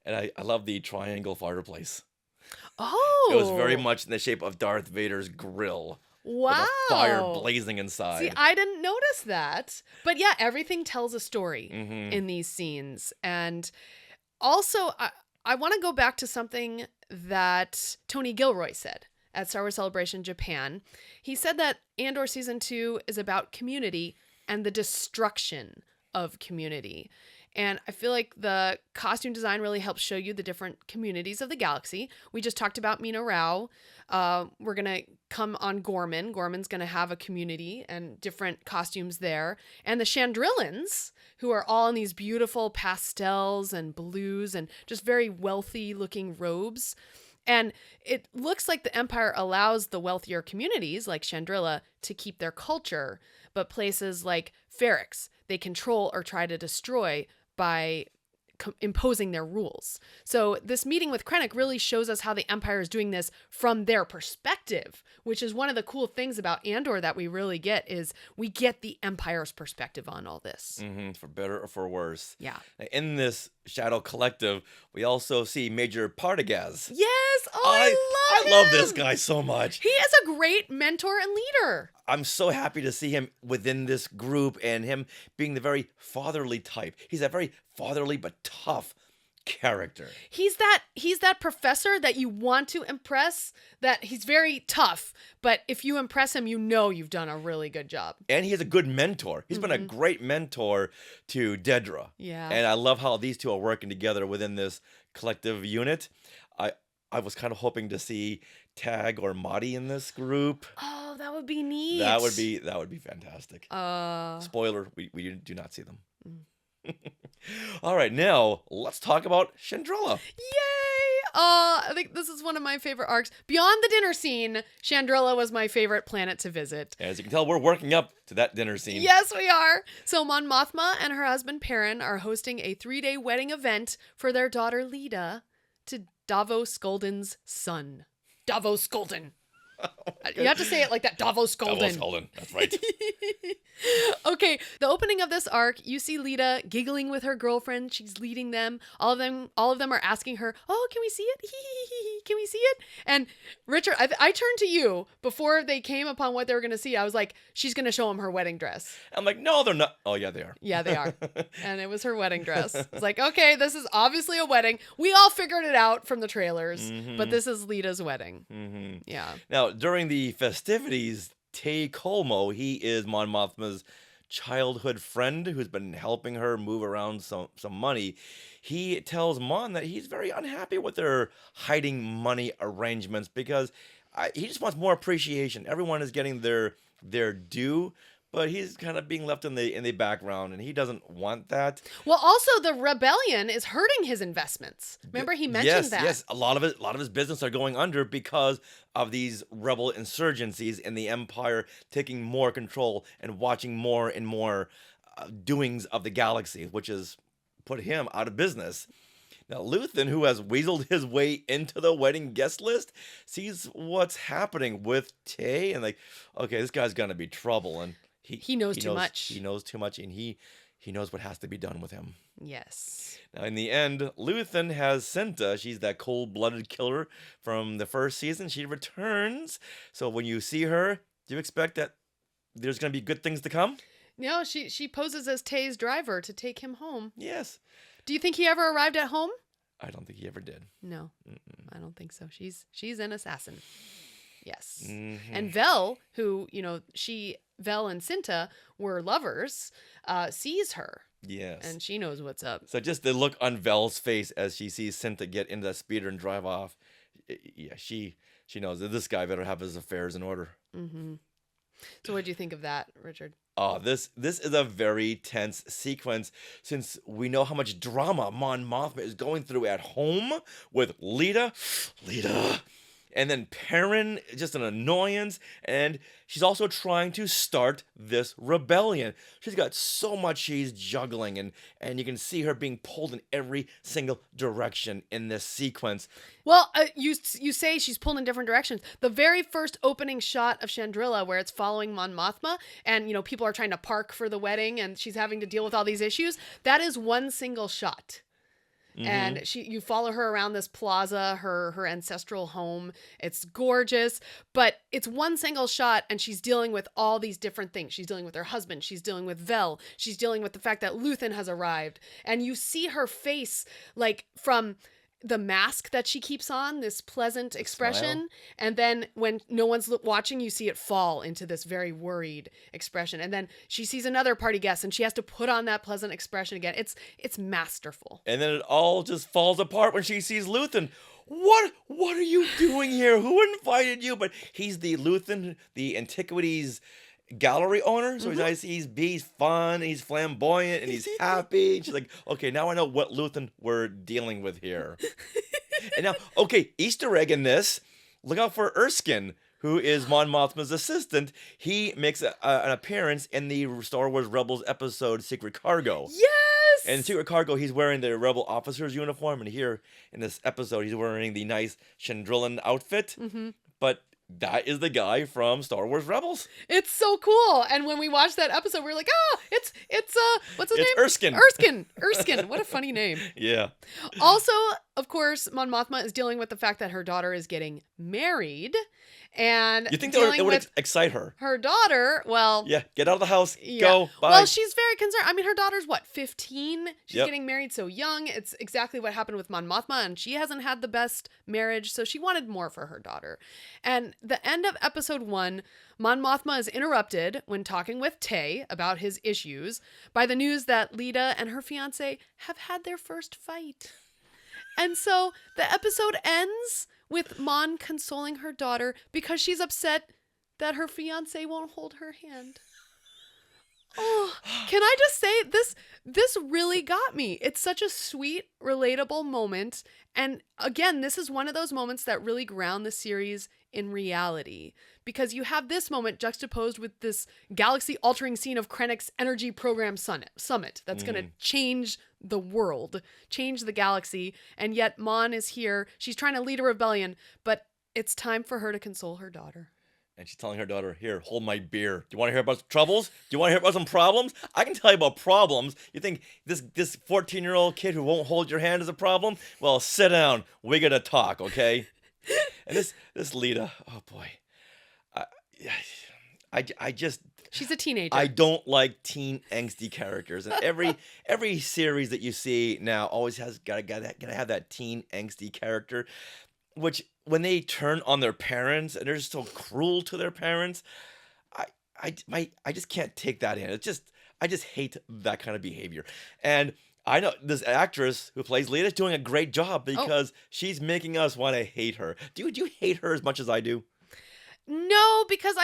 And I love the triangle fireplace. Oh. It was very much in the shape of Darth Vader's grill. Wow. With a fire blazing inside. See, I didn't notice that. But yeah, everything tells a story in these scenes. And also, I want to go back to something that Tony Gilroy said at Star Wars Celebration Japan. He said that Andor Season 2 is about community and the destruction of community. And I feel like the costume design really helps show you the different communities of the galaxy. We just talked about Mina Rao. We're going to come on Gorman. Gorman's going to have a community and different costumes there. And the Chandrillans, who are all in these beautiful pastels and blues and just very wealthy looking robes. And it looks like the Empire allows the wealthier communities like Chandrilla to keep their culture, but places like Ferrix, they control or try to destroy by imposing their rules. So this meeting with Krennic really shows us how the Empire is doing this from their perspective, which is one of the cool things about Andor that we really get is we get the Empire's perspective on all this. For better or for worse. Yeah. In this Shadow Collective, we also see Major Partagaz. Yes! Oh, I love this guy so much. He is a great mentor and leader. I'm so happy to see him within this group and him being the very fatherly type. He's a very fatherly but tough character. He's that professor that you want to impress, that he's very tough, but if you impress him, you know you've done a really good job. And he is a good mentor. He's been a great mentor to Dedra. Yeah. And I love how these two are working together within this collective unit. I was kind of hoping to see Tag or Madi in this group. Oh, that would be neat. That would be fantastic. Spoiler, we do not see them. All right, now let's talk about Chandrila. Yay! I think this is one of my favorite arcs. Beyond the dinner scene, Chandrila was my favorite planet to visit. As you can tell, we're working up to that dinner scene. Yes, we are. So Mon Mothma and her husband Perrin are hosting a 3-day wedding event for their daughter Leda to Davos Skolden's son. Davos Skolden. You have to say it like that. Davos Skolden. Davos Skolden. That's right. Okay, the opening of this arc, you see Leda giggling with her girlfriend. She's leading them. All of them are asking her, "Oh, can we see it? Can we see it?" And Richard, I turned to you before they came upon what they were going to see. I was like, "She's going to show him her wedding dress." I'm like, "No, they're not." Oh, yeah, they are. Yeah, they are. And it was her wedding dress. It's like, okay, this is obviously a wedding. We all figured it out from the trailers, but this is Leda's wedding. Mm-hmm. Yeah. Now, during the festivities, Tay Colmo, he is Mon Mothma's childhood friend who's been helping her move around some money. He tells Mon that he's very unhappy with their hiding money arrangements because he just wants more appreciation. Everyone is getting their due, but he's kind of being left in the background, and he doesn't want that. Well, also the rebellion is hurting his investments. Remember, he mentioned that. Yes, a lot of his business are going under because of these rebel insurgencies in the Empire taking more control and watching more and more doings of the galaxy, which has put him out of business. Now, Luthen, who has weaseled his way into the wedding guest list, sees what's happening with Tay and like, okay, this guy's gonna be trouble, and he knows too much. He knows too much, and he knows what has to be done with him. Yes. Now, in the end, Luthen has Cinta. She's that cold-blooded killer from the first season. She returns. So when you see her, do you expect that there's going to be good things to come? No, she poses as Tay's driver to take him home. Yes. Do you think he ever arrived at home? I don't think he ever did. No, I don't think so. She's an assassin. Yes. Mm-hmm. And Vel, who, Vel and Cinta were lovers, sees her. Yes. And she knows what's up. So just the look on Vel's face as she sees Cinta get into that speeder and drive off. Yeah, she knows that this guy better have his affairs in order. Mm-hmm. So what do you think of that, Richard? Oh, this is a very tense sequence since we know how much drama Mon Mothma is going through at home with Leda. And then Perrin, just an annoyance, and she's also trying to start this rebellion. She's got so much she's juggling, and you can see her being pulled in every single direction in this sequence. Well, you say she's pulled in different directions. The very first opening shot of Chandrila, where it's following Mon Mothma, and people are trying to park for the wedding, and she's having to deal with all these issues, that is one single shot. Mm-hmm. And you follow her around this plaza, her ancestral home. It's gorgeous, but it's one single shot, and she's dealing with all these different things. She's dealing with her husband. She's dealing with Vel. She's dealing with the fact that Luthen has arrived. And you see her face, like, from the mask that she keeps on, this pleasant expression. Smile. And then when no one's watching, you see it fall into this very worried expression. And then she sees another party guest, and she has to put on that pleasant expression again. It's masterful. And then it all just falls apart when she sees Luthen. What are you doing here? Who invited you? But he's the Luthen, the Antiquities gallery owner. So he's fun, he's flamboyant, and he's happy. And she's like, okay, now I know what Luthen we're dealing with here. And now, okay, Easter egg in this. Look out for Erskine, who is Mon Mothma's assistant. He makes an appearance in the Star Wars Rebels episode Secret Cargo. Yes! And in Secret Cargo, he's wearing the Rebel officer's uniform. And here in this episode, he's wearing the nice Chandrilan outfit. Mm-hmm. But that is the guy from Star Wars Rebels. It's so cool. And when we watched that episode, we were like, it's what's his name? Erskine. What a funny name. Yeah. Also, of course, Mon Mothma is dealing with the fact that her daughter is getting married. And you think that would excite her? Her daughter, well... Yeah, get out of the house, yeah. go, bye. Well, she's very concerned. I mean, her daughter's, 15? She's Yep. getting married so young. It's exactly what happened with Mon Mothma, and she hasn't had the best marriage, so she wanted more for her daughter. And the end of episode 1, Mon Mothma is interrupted when talking with Tay about his issues by the news that Leda and her fiancé have had their first fight. And so the episode ends with Mon consoling her daughter because she's upset that her fiance won't hold her hand. Oh, can I just say this really got me. It's such a sweet, relatable moment. And again, this is one of those moments that really ground the series in reality, because you have this moment juxtaposed with this galaxy-altering scene of Krennic's energy program summit that's going to change the world, change the galaxy, and yet Mon is here. She's trying to lead a rebellion, but it's time for her to console her daughter. And she's telling her daughter, here, hold my beer. Do you want to hear about some troubles? Do you want to hear about some problems? I can tell you about problems. You think this 14-year-old kid who won't hold your hand is a problem? Well, sit down. We're going to talk, okay? And this Lita, oh boy. I just... She's a teenager. I don't like teen angsty characters. And every series that you see now always has gotta have that teen angsty character, which when they turn on their parents and they're just so cruel to their parents, I just can't take that in. I just hate that kind of behavior. And I know this actress who plays Lita is doing a great job because she's making us want to hate her. Do you hate her as much as I do? No, because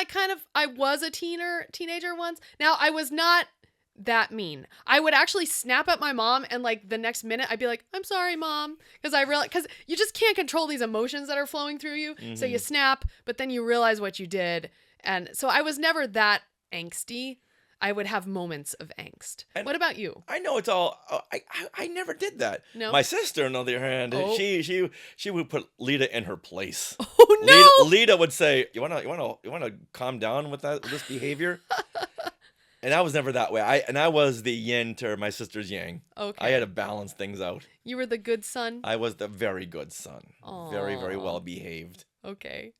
I was a teenager once. Now, I was not that mean. I would actually snap at my mom, and like the next minute I'd be like, I'm sorry, Mom. Because you just can't control these emotions that are flowing through you. Mm-hmm. So you snap, but then you realize what you did. And so I was never that angsty. I would have moments of angst. And what about you? I know it's all. I never did that. No. My sister, on the other hand, she would put Lita in her place. Oh no! Lita would say, "You wanna calm down with this behavior." And I was never that way. I was the yin to my sister's yang. Okay. I had to balance things out. You were the good son? I was the very good son. Aww. Very, very well behaved. Okay.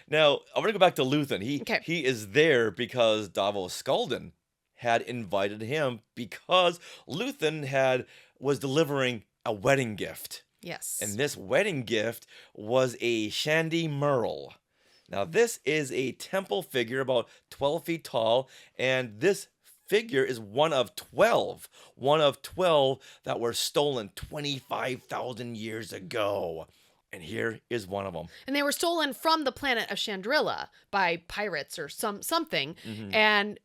Now, I'm going to go back to Luthen. He is there because Davos Skulden had invited him because Luthen was delivering a wedding gift. Yes. And this wedding gift was a Shandy Merle. Now, this is a temple figure about 12 feet tall, and this figure is one of 12 that were stolen 25,000 years ago. And here is one of them. And they were stolen from the planet of Chandrila by pirates or something. Mm-hmm. And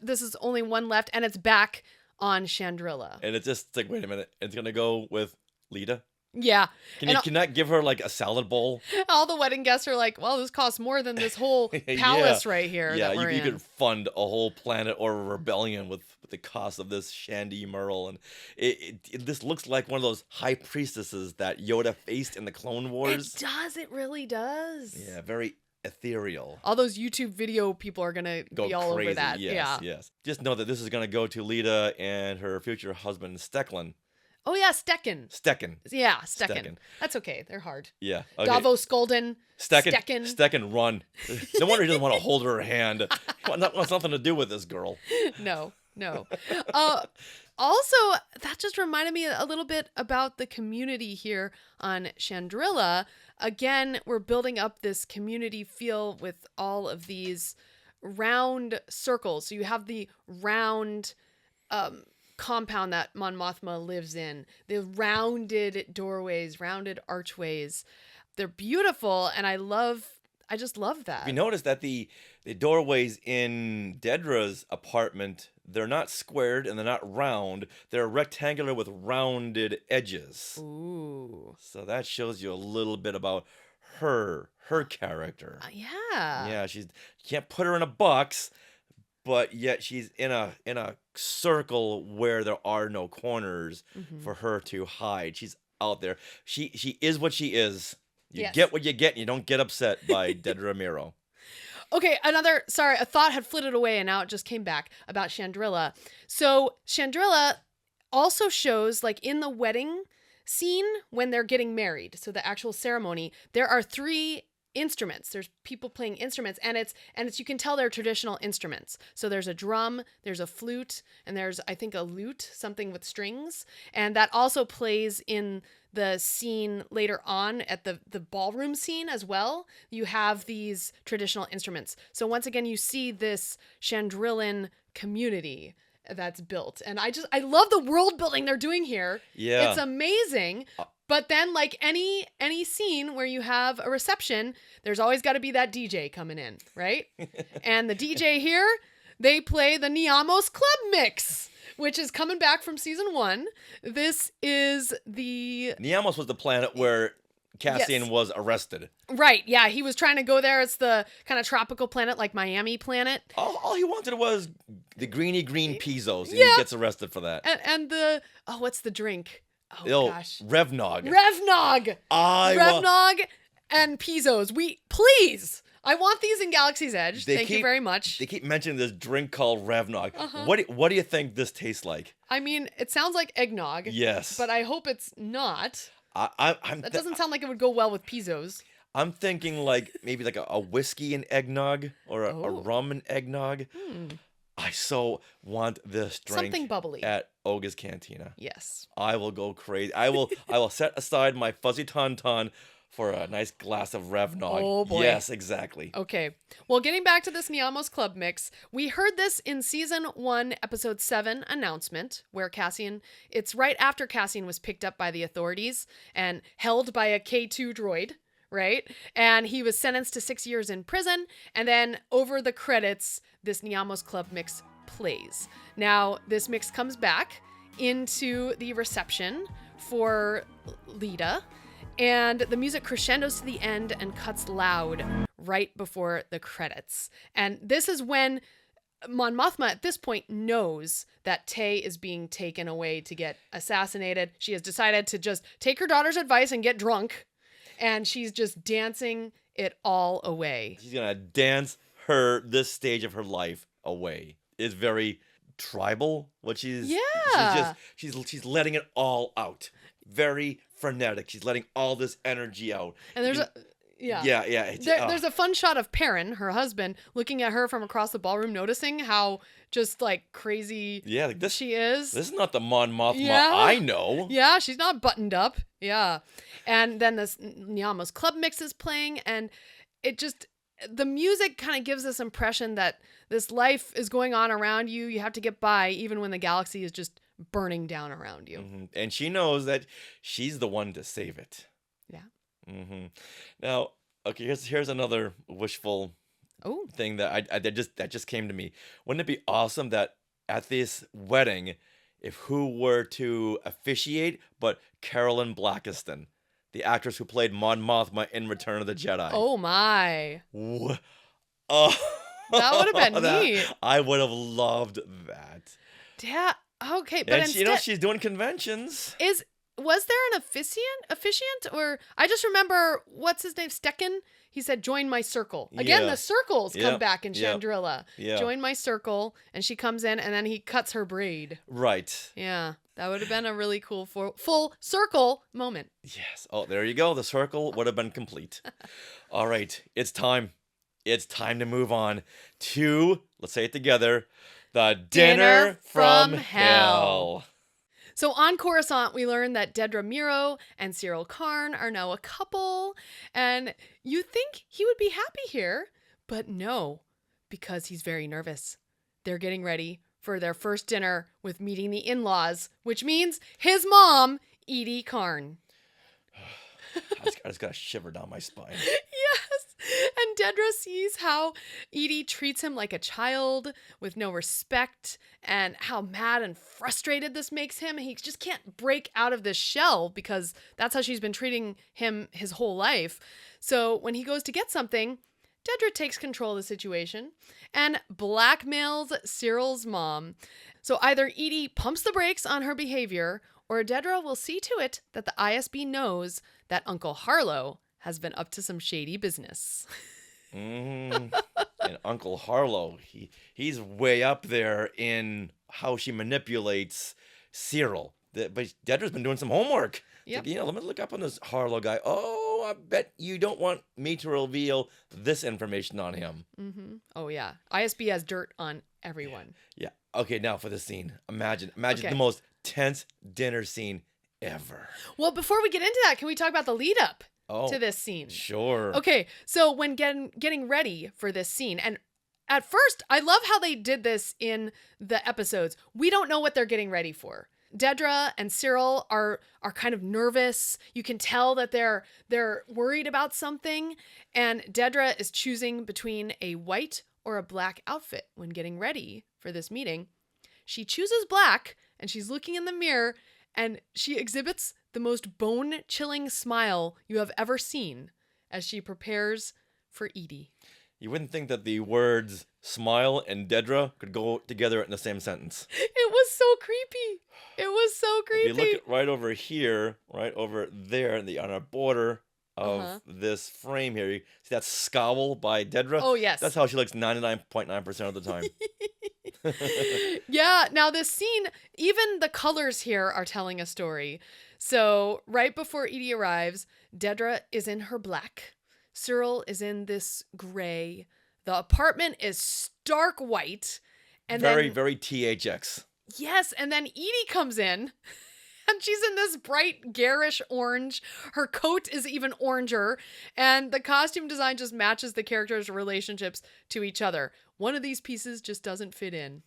this is only one left, and it's back on Chandrila. And it's just like, wait a minute, it's gonna go with Lita? Yeah. Can you not give her like a salad bowl? All the wedding guests are like, well, this costs more than this whole palace right here. Yeah, that we're you could fund a whole planet or a rebellion with the cost of this Shandy Merle. And this looks like one of those high priestesses that Yoda faced in the Clone Wars. It does. It really does. Yeah, very ethereal. All those YouTube video people are going to be all crazy. over that. Yes. Just know that this is going to go to Lita and her future husband, Steklin. Oh, yeah, Stekken. Yeah, Stekken. That's okay. They're hard. Yeah. Okay. Davos Skulden. Stekken, run. No wonder he doesn't want to hold her hand. He wants nothing to do with this girl. No. Also, that just reminded me a little bit about the community here on Chandrila. Again, we're building up this community feel with all of these round circles. So you have the round compound that Mon Mothma lives in, the rounded doorways, rounded archways. They're beautiful, and I just love that. You notice that the doorways in Dedra's apartment, they're not squared and they're not round. They're rectangular with rounded edges. Ooh. So that shows you a little bit about her character. Yeah. Yeah, you can't put her in a box, but yet she's in a circle where there are no corners for her to hide. She's out there. She is what she is. You get what you get, and you don't get upset by Dedra Meero. Okay, a thought had flitted away, and now it just came back about Chandrila. So Chandrila also shows, like in the wedding scene when they're getting married, so the actual ceremony, there are 3 instruments. There's people playing instruments, and it's you can tell they're traditional instruments. So there's a drum, there's a flute, and there's, I think, a lute, something with strings, and that also plays in the scene later on at the ballroom scene as well. You have these traditional instruments. So once again, you see this Chandrilan community that's built, and I love the world building they're doing here. Yeah, it's amazing. But then, like any scene where you have a reception, there's always got to be that DJ coming in, right? And the DJ here, they play the Niamos Club Mix, which is coming back from season 1. This is the... Niamos was the planet where Cassian was arrested. Right, yeah. He was trying to go there. It's the kind of tropical planet, like Miami planet. All he wanted was the greeny green Pizzos, and he gets arrested for that. And the... Oh, what's the drink? Oh, gosh. Revnog. Revnog and Pizzos. Please... I want these in Galaxy's Edge. Thank you very much. They keep mentioning this drink called Revnog. Uh-huh. What do you think this tastes like? I mean, it sounds like eggnog. Yes. But I hope it's not. That doesn't sound like it would go well with Pizzos. I'm thinking like maybe like a whiskey and eggnog or a rum and eggnog. I so want this drink. Something bubbly. At Oga's Cantina. Yes. I will go crazy. I will set aside my fuzzy tauntaun for a nice glass of Revnog. Oh, boy. Yes, exactly. Okay. Well, getting back to this Niamos Club Mix, we heard this in season 1, episode 7 announcement, where Cassian, it's right after Cassian was picked up by the authorities and held by a K2 droid, right? And he was sentenced to 6 years in prison. And then over the credits, this Niamos Club Mix plays. Now, this mix comes back into the reception for Leda. And the music crescendos to the end and cuts loud right before the credits. And this is when Mon Mothma at this point knows that Tay is being taken away to get assassinated. She has decided to just take her daughter's advice and get drunk. And she's just dancing it all away. She's going to dance this stage of her life away. It's very tribal what she's she's letting it all out. Very frenetic. She's letting all this energy out. And there's there's a fun shot of Perrin, her husband, looking at her from across the ballroom, noticing how just like crazy she is. This is not the Mon Mothma I know. Yeah, she's not buttoned up. Yeah. And then this Niamos Club Mix is playing, and it just, the music kind of gives this impression that this life is going on around you. You have to get by even when the galaxy is just burning down around you. Mm-hmm. And she knows that she's the one to save it. Yeah. Mm-hmm. Now, okay, here's another wishful thing that just came to me. Wouldn't it be awesome that at this wedding, if who were to officiate but Carolyn Blackiston, the actress who played Mon Mothma in Return of the Jedi? Oh my. Oh, that would have been neat. I would have loved that. Yeah. Okay, but and instead, she's doing conventions. Was there an officiant, or I just remember what's his name, Stecken? He said, "Join my circle." Again, the circles come back in Chandrilla. Yeah. Join my circle, and she comes in, and then he cuts her braid. Right. Yeah, that would have been a really cool full circle moment. Yes. Oh, there you go. The circle would have been complete. All right, it's time. It's time to move on to, let's say it together, the Dinner from Hell. So on Coruscant, we learn that Dedra Meero and Syril Karn are now a couple, and you think he would be happy here, but no, because he's very nervous. They're getting ready for their first dinner with meeting the in-laws, which means his mom, Eedy Karn. I just got a shiver down my spine. Yes. And Dedra sees how Eedy treats him like a child with no respect, and how mad and frustrated this makes him. He just can't break out of this shell because that's how she's been treating him his whole life. So when he goes to get something, Dedra takes control of the situation and blackmails Syril's mom. So either Eedy pumps the brakes on her behavior, or Dedra will see to it that the ISB knows that Uncle Harlow has been up to some shady business. And Uncle Harlow, he's way up there in how she manipulates Syril. But Dedra's been doing some homework. Yep. Like, let me look up on this Harlow guy. Oh, I bet you don't want me to reveal this information on him. Mm-hmm. Oh, yeah. ISB has dirt on everyone. Yeah. Okay, now for the scene. Imagine the most tense dinner scene ever. Well, before we get into that, can we talk about the lead up to this scene? Sure. Okay, so when getting ready for this scene, and at first, I love how they did this in the episodes. We don't know what they're getting ready for. Dedra and Syril are kind of nervous. You can tell that they're worried about something. And Dedra is choosing between a white or a black outfit when getting ready for this meeting. She chooses black, and she's looking in the mirror, and she exhibits the most bone-chilling smile you have ever seen as she prepares for Eedy. You wouldn't think that the words smile and Dedra could go together in the same sentence. It was so creepy. It was so creepy. If you look right over here, right over there, on our border of this frame here, you see that scowl by Dedra? Oh, yes. That's how she looks 99.9% of the time. Yeah, now this scene, even the colors here are telling a story. So right before Eedy arrives, Dedra is in her black. Syril is in this gray. The apartment is stark white. And very, then, very THX. yes, and then Eedy comes in. And she's in this bright, garish orange. Her coat is even oranger. And the costume design just matches the characters' relationships to each other. One of these pieces just doesn't fit in.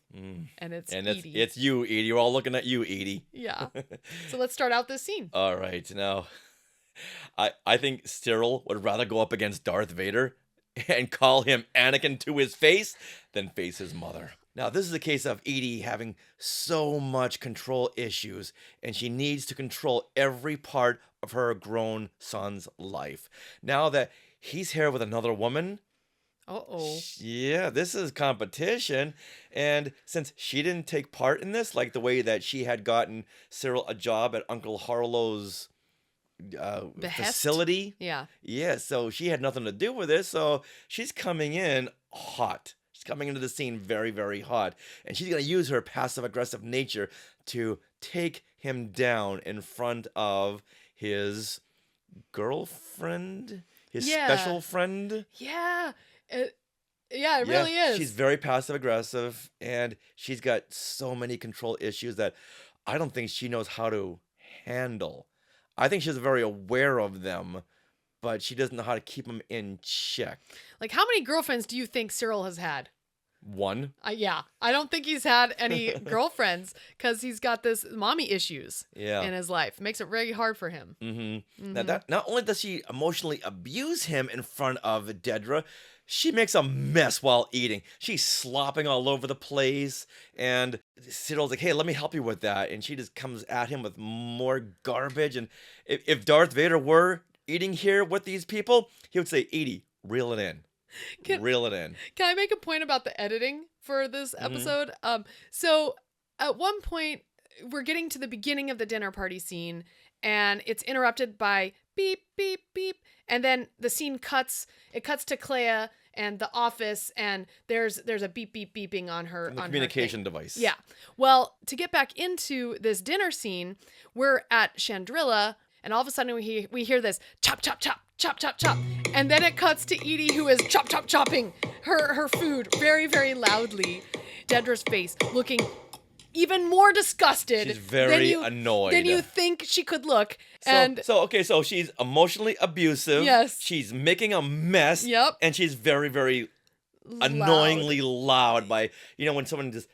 And it's Eedy. It's you, Eedy. We're all looking at you, Eedy. Yeah. So let's start out this scene. All right. Now, I think Syril would rather go up against Darth Vader and call him Anakin to his face than face his mother. Now, this is a case of Eedy having so much control issues, and she needs to control every part of her grown son's life. Now that he's here with another woman, yeah, this is competition. And since she didn't take part in this, like the way that she had gotten Syril a job at Uncle Harlow's facility. Yeah, so she had nothing to do with this, so she's coming in hot. She's coming into the scene very, very hot. And she's going to use her passive-aggressive nature to take him down in front of his girlfriend? His special friend? Yeah. It really is. She's very passive-aggressive, and she's got so many control issues that I don't think she knows how to handle. I think she's very aware of them, but she doesn't know how to keep them in check. Like, how many girlfriends do you think Syril has had? One. Yeah. I don't think he's had any girlfriends because he's got this mommy issues in his life. Makes it very hard for him. Now, not only does she emotionally abuse him in front of Dedra, she makes a mess while eating. She's slopping all over the place, and Syril's like, hey, let me help you with that. And she just comes at him with more garbage. And if Darth Vader were eating here with these people, he would say, Eedy, reel it in. Reel it in. Can I make a point about the editing for this episode? So at one point, we're getting to the beginning of the dinner party scene, and it's interrupted by beep, beep, beep. And then the scene cuts. It cuts to Clea and the office, and there's a beep, beep, beeping on her on the communication device. Yeah. Well, to get back into this dinner scene, we're at Chandrilla, and all of a sudden we hear this chop, chop, chop, chop, chop, chop. And then it cuts to Eedy, who is chop, chop, chopping her food very, very loudly. Dedra's face looking even more disgusted. She's very annoyed. Than you think she could look. So she's emotionally abusive. Yes. She's making a mess. Yep. And she's very, very annoyingly loud by, when someone just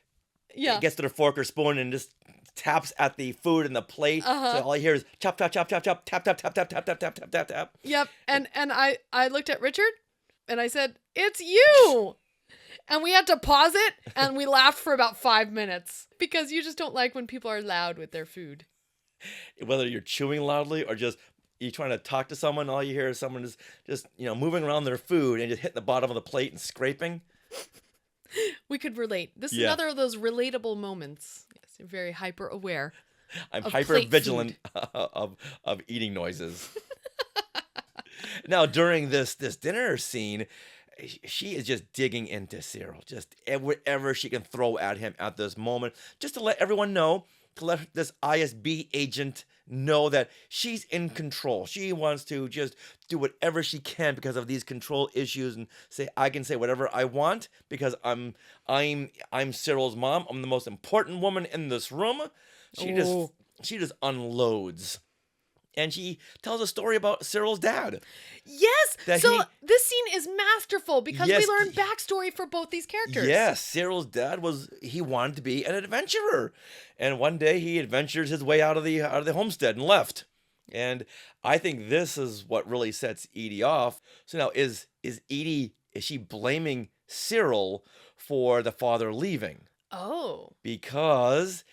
gets to the fork or spoon and just taps at the food and the plate. So all I hear is chop, chop, chop, chop, chop, tap, tap, tap, tap, tap, tap, tap, tap, tap, tap. Yep. And I looked at Richard and I said, it's you. And we had to pause it and we laughed for about 5 minutes because you just don't like when people are loud with their food. Whether you're chewing loudly or just you're trying to talk to someone, all you hear is someone just moving around their food and just hitting the bottom of the plate and scraping. We could relate. This is another of those relatable moments. Yes, you're very hyper aware. I'm hyper vigilant of eating noises. Now, during this dinner scene, she is just digging into Syril, just whatever she can throw at him at this moment, just to let everyone know, to let this ISB agent know that she's in control. She wants to just do whatever she can because of these control issues and say, I can say whatever I want because I'm Cyril's mom. I'm the most important woman in this room. She just unloads. and she tells a story about Syril's dad. Yes. That So this scene is masterful because Yes. we learn backstory for both these characters. Yes, Syril's dad he wanted to be an adventurer, and one day he adventures his way out of the homestead and left. And I think this is what really sets Eedy off. So now is Eedy, is she blaming Syril for the father leaving? Oh. Because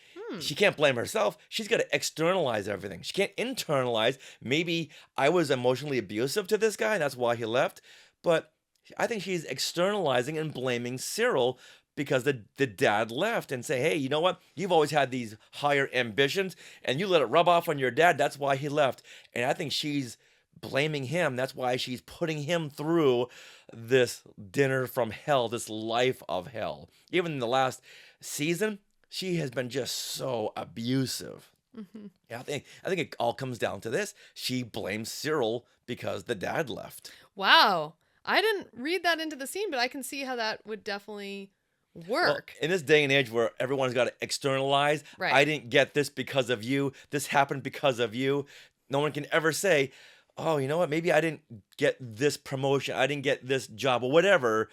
she can't blame herself. She's got to externalize everything. She can't internalize. Maybe I was emotionally abusive to this guy, and that's why he left. But I think she's externalizing and blaming Syril because the dad left, and say, hey, you know what? You've always had these higher ambitions, and you let it rub off on your dad. That's why he left. And I think she's blaming him. That's why she's putting him through this dinner from hell, this life of hell. Even in the last season, she has been just so abusive. Mm-hmm. Yeah, I think it all comes down to this. She blames Syril because the dad left. Wow. I didn't read that into the scene, but I can see how that would definitely work. Well, in this day and age where everyone's got to externalize, Right. I didn't get this because of you. This happened because of you. No one can ever say, oh, you know what? Maybe I didn't get this promotion. I didn't get this job or whatever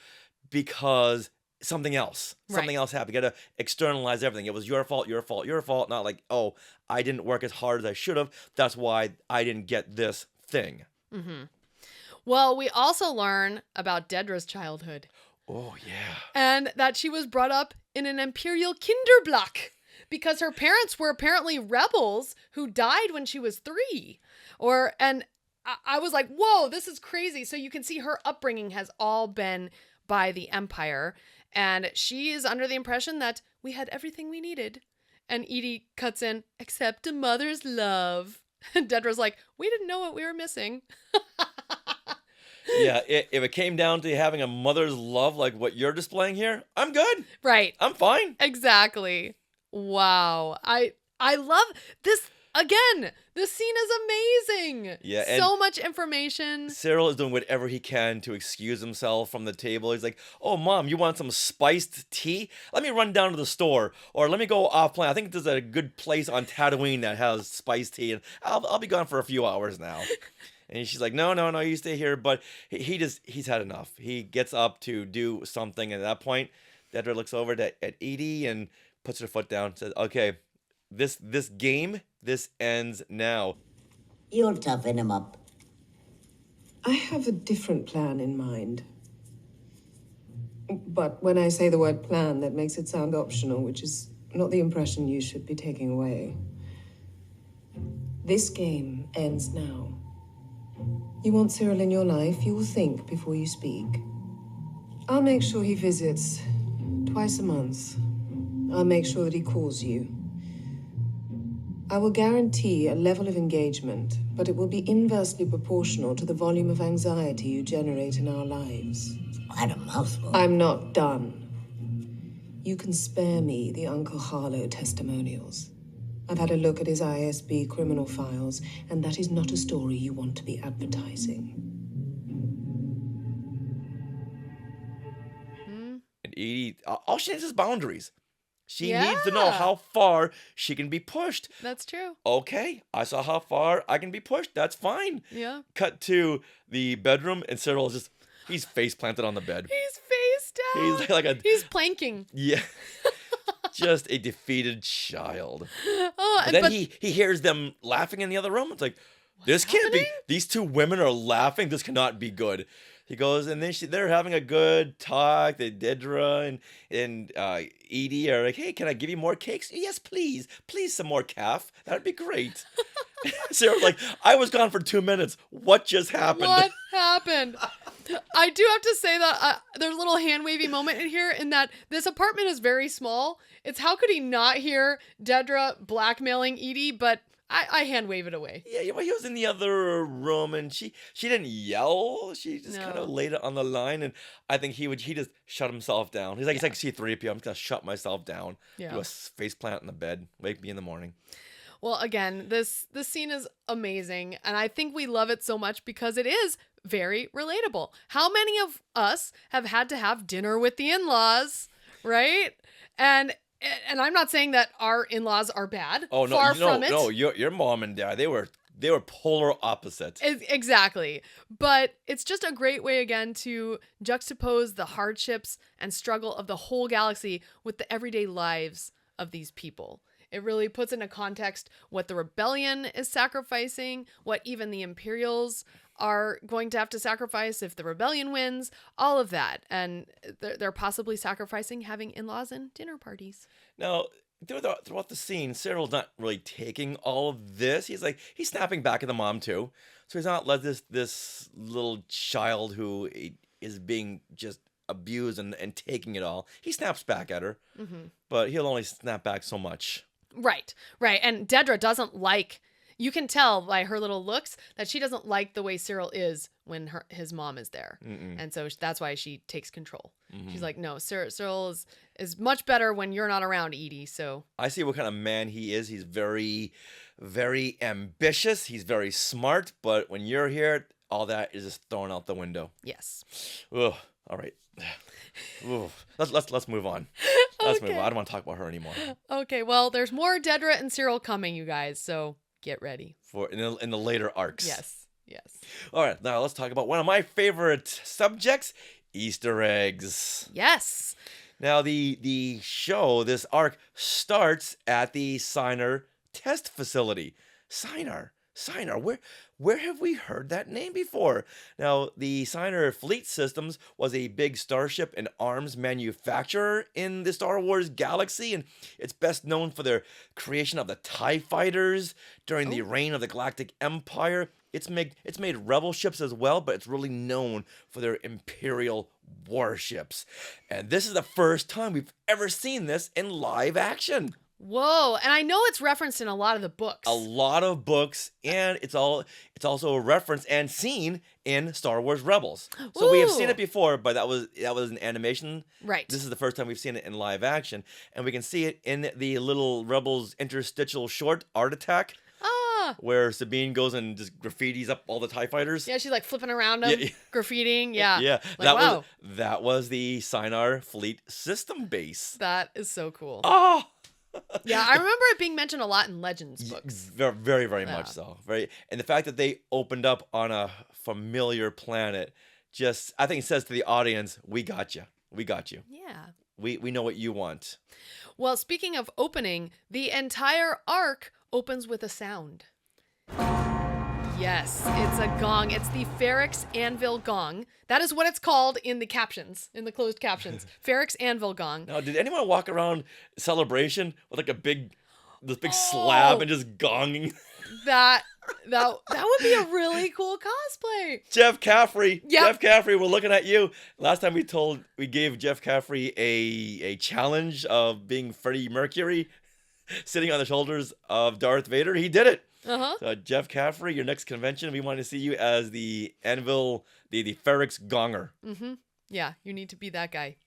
because something else. Something else happened. You got to externalize everything. It was your fault, your fault, your fault. Not like, oh, I didn't work as hard as I should have. That's why I didn't get this thing. Mm-hmm. Well, we also learn about Dedra's childhood. Oh, yeah. And that she was brought up in an Imperial Kinderblock because her parents were apparently rebels who died when she was 3. And I was like, whoa, this is crazy. So you can see her upbringing has all been by the Empire. And she is under the impression that we had everything we needed. And Eedy cuts in, except a mother's love. And Dedra's like, we didn't know what we were missing. Yeah, if it came down to having a mother's love like what you're displaying here, I'm good. Right. I'm fine. Exactly. Wow. I love this. Again, this scene is amazing. Yeah, and so much information. Syril is doing whatever he can to excuse himself from the table. He's like, oh, Mom, you want some spiced tea? Let me run down to the store. Or let me go off plan. I think there's a good place on Tatooine that has spiced tea. And I'll be gone for a few hours now. And she's like, no, you stay here. But he's had enough. He gets up to do something. And at that point, Dedra looks over at Eedy and puts her foot down and says, okay, this game, this ends now. You'll toughen him up. I have a different plan in mind. But when I say the word plan, that makes it sound optional, which is not the impression you should be taking away. This game ends now. You want Syril in your life, you will think before you speak. I'll make sure he visits twice a month. I'll make sure that he calls you. I will guarantee a level of engagement, but it will be inversely proportional to the volume of anxiety you generate in our lives. Quite a mouthful. I'm not done. You can spare me the Uncle Harlow testimonials. I've had a look at his ISB criminal files, and that is not a story you want to be advertising. And Eedy, all she needs is boundaries. She Yeah. needs to know how far she can be pushed. That's true. Okay, I saw how far I can be pushed. That's fine. Yeah. Cut to the bedroom, and Syril is he's face planted on the bed. He's face down. He's like He's planking. Yeah. Just a defeated child. Oh, But then he hears them laughing in the other room. It's like, this can't be. These two women are laughing. This cannot be good. He goes, and then they're having a good talk. Dedra and Eedy are like, hey, can I give you more cakes? Yes, please. Please, some more calf. That'd be great. Sarah's like, I was gone for 2 minutes. What just happened? What happened? I do have to say that there's a little hand-wavy moment in here in that this apartment is very small. It's how could he not hear Dedra blackmailing Eedy, but I hand-wave it away. Yeah, well, he was in the other room, and she didn't yell. She just kind of laid it on the line, and I think he just shut himself down. He's like, it's like C-3PO. I'm just going to shut myself down. Yeah. Do a face plant in the bed. Wake me in the morning. Well, again, this scene is amazing, and I think we love it so much because it is very relatable. How many of us have had to have dinner with the in-laws, right? And I'm not saying that our in-laws are bad. Oh no, Far from it. No, your mom and dad, they were They were polar opposites. Exactly. But it's just a great way, again, to juxtapose the hardships and struggle of the whole galaxy with the everyday lives of these people. It really puts into context what the rebellion is sacrificing, what even the Imperials are going to have to sacrifice if the rebellion wins, all of that. And they're possibly sacrificing having in-laws and dinner parties. Now, throughout the scene, Syril's not really taking all of this. He's snapping back at the mom too. So he's not like this little child who is being just abused and taking it all. He snaps back at her, but he'll only snap back so much. Right. And Dedra doesn't like, you can tell by her little looks that she doesn't like the way Syril is when his mom is there. And so that's why she takes control. She's like, no, Syril is much better when you're not around, Eedy. So I see what kind of man he is. He's very, very ambitious. He's very smart. But when you're here, all that is just thrown out the window. Yes. Ugh, all right. Ugh. Let's move on. Let's move on. I don't want to talk about her anymore. Okay, well, there's more Dedra and Syril coming, you guys. So get ready for in the later arcs. Yes. All right, now let's talk about one of my favorite subjects: Easter eggs. Yes. Now the show, this arc, starts at the Signer test facility. Signer. Where have we heard that name before? Now, the Signer Fleet Systems was a big starship and arms manufacturer in the Star Wars galaxy, and it's best known for their creation of the TIE fighters during the reign of the Galactic Empire. It's made rebel ships as well, but it's really known for their Imperial warships. And this is the first time we've ever seen this in live action. Whoa, and I know it's referenced in a lot of the books. A lot of books, and it's also a reference and seen in Star Wars Rebels. So we have seen it before, but that was an animation. Right. This is the first time we've seen it in live action, and we can see it in the little Rebels interstitial short, Art Attack. Where Sabine goes and just graffitis up all the TIE fighters. Yeah, she's like flipping around them, graffitiing. Yeah. Yeah. Like, that was the Signer Fleet System base. That is so cool. Oh! Yeah, I remember it being mentioned a lot in Legends books. Very, very much so. And the fact that they opened up on a familiar planet, I think it says to the audience, we got you. We got you. Yeah. We know what you want. Well, speaking of opening, the entire arc opens with a sound. Yes, it's a gong. It's the Ferrix Anvil Gong. That is what it's called in the captions, in the closed captions. Ferrix Anvil Gong. Now, did anyone walk around Celebration with like this big slab and just gonging? That would be a really cool cosplay. Jeff Caffrey. Yep. Jeff Caffrey, we're looking at you. Last time we gave Jeff Caffrey a challenge of being Freddie Mercury sitting on the shoulders of Darth Vader. He did it. So Jeff Caffrey, your next convention, we want to see you as the Anvil, the Ferrix Gonger. Yeah, you need to be that guy.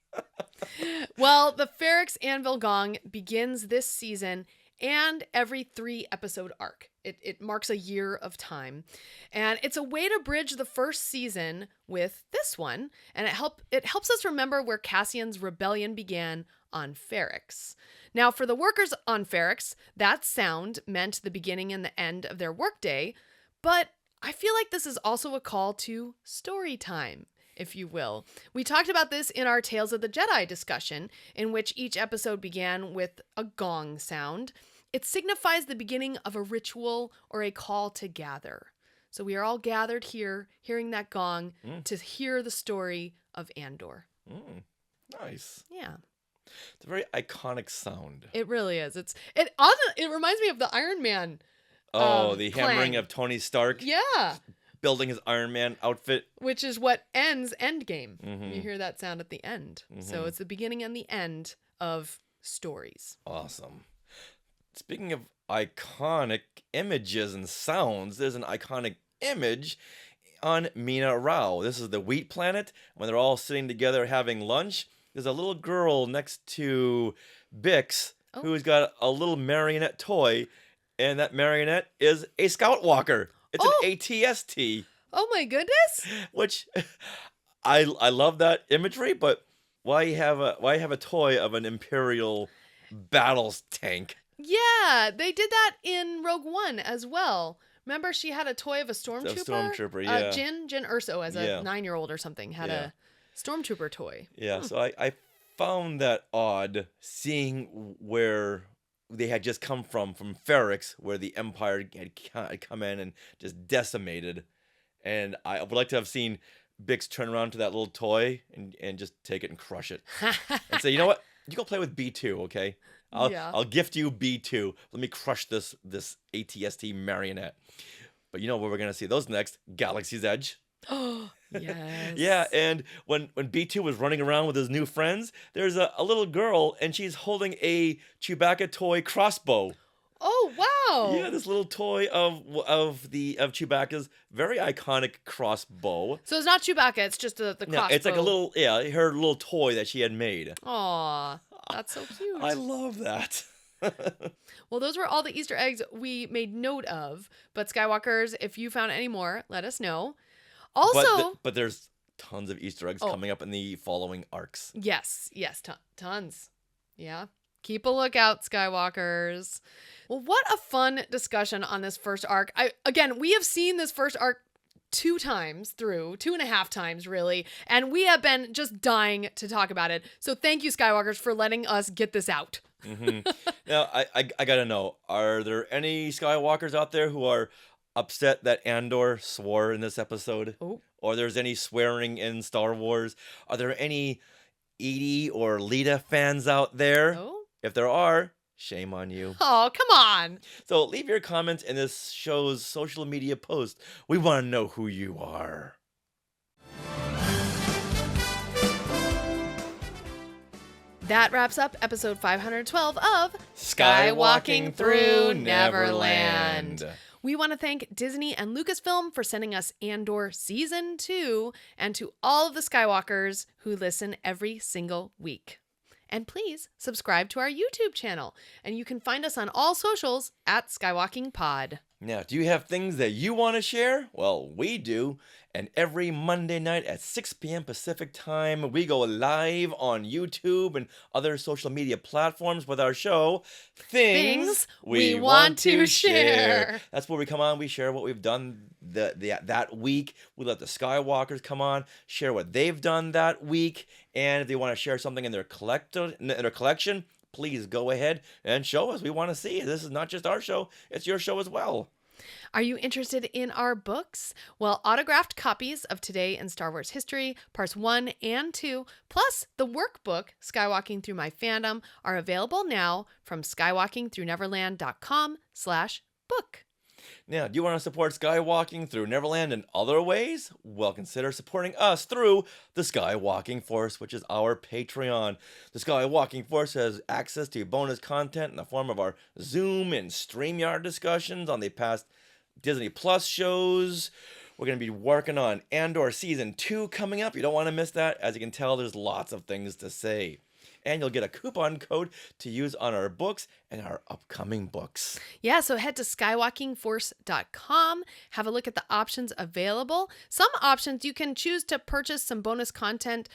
Well, the Ferrix Anvil Gong begins this season and every 3-episode arc. It marks a year of time. And it's a way to bridge the first season with this one. And it helps us remember where Cassian's rebellion began on Ferrix. Now, for the workers on Ferrix, that sound meant the beginning and the end of their workday, but I feel like this is also a call to story time, if you will. We talked about this in our Tales of the Jedi discussion, in which each episode began with a gong sound. It signifies the beginning of a ritual or a call to gather. So we are all gathered here, hearing that gong, to hear the story of Andor. Nice. Yeah. It's a very iconic sound. It really is. It reminds me of the Iron Man. The clang. hammering of Tony Stark. Yeah. Building his Iron Man outfit. Which is what ends Endgame. You hear that sound at the end. So it's the beginning and the end of stories. Awesome. Speaking of iconic images and sounds, there's an iconic image on Mina Rao. This is the wheat planet. When they're all sitting together having lunch, there's a little girl next to Bix who's got a little marionette toy, and that marionette is a Scout Walker. It's an ATST. Oh my goodness! Which I love that imagery, but why have a toy of an Imperial battles tank? Yeah, they did that in Rogue One as well. Remember, she had a toy of a stormtrooper? Stormtrooper, yeah. Jin Erso, as a 9-year-old or something, had a stormtrooper toy. Yeah, so I found that odd, seeing where they had just come from Ferrix, where the Empire had come in and just decimated. And I would like to have seen Bix turn around to that little toy and just take it and crush it. And say, you know what? You go play with B2, okay? I'll gift you B2. Let me crush this ATST marionette. But you know where we're going to see those next? Galaxy's Edge. Oh, yes. Yeah, and when B2 was running around with his new friends, there's a little girl, and she's holding a Chewbacca toy crossbow. Oh, wow. Yeah, this little toy of Chewbacca's very iconic crossbow. So it's not Chewbacca, it's just the crossbow. No, it's like a little, her little toy that she had made. Aw, that's so cute. I love that. Well, those were all the Easter eggs we made note of. But Skywalkers, if you found any more, let us know. Also, but there's tons of Easter eggs coming up in the following arcs. Yes, tons. Yeah. Keep a lookout, Skywalkers. Well, what a fun discussion on this first arc. We have seen this first arc 2 times through, 2.5 times really, and we have been just dying to talk about it. So thank you, Skywalkers, for letting us get this out. Mm-hmm. Now, I gotta know, are there any Skywalkers out there who are upset that Andor swore in this episode? Oh. Or there's any swearing in Star Wars? Are there any Eedy or Lita fans out there? Oh. If there are, shame on you. Oh, come on. So leave your comments in this show's social media post. We want to know who you are. That wraps up episode 512 of Skywalking Through Neverland. We want to thank Disney and Lucasfilm for sending us Andor Season 2, and to all of the Skywalkers who listen every single week. And please subscribe to our YouTube channel, and you can find us on all socials at Skywalking Pod. Now, do you have things that you want to share? Well, we do. And every Monday night at 6 p.m. Pacific time, we go live on YouTube and other social media platforms with our show, Things We Want to Share. That's where we come on, we share what we've done that week. We let the Skywalkers come on, share what they've done that week. And if they want to share something in their collection, please go ahead and show us. We want to see. This is not just our show, it's your show as well. Are you interested in our books? Well, autographed copies of Today in Star Wars History, Parts 1 and 2, plus the workbook, Skywalking Through My Fandom, are available now from skywalkingthroughneverland.com/book. Now, do you want to support Skywalking Through Neverland in other ways? Well, consider supporting us through the Skywalking Force, which is our Patreon. The Skywalking Force has access to bonus content in the form of our Zoom and StreamYard discussions on the past Disney Plus shows. We're going to be working on Andor Season 2 coming up. You don't want to miss that. As you can tell, there's lots of things to say. And you'll get a coupon code to use on our books and our upcoming books. Yeah, so head to skywalkingforce.com. Have a look at the options available. Some options you can choose to purchase some bonus content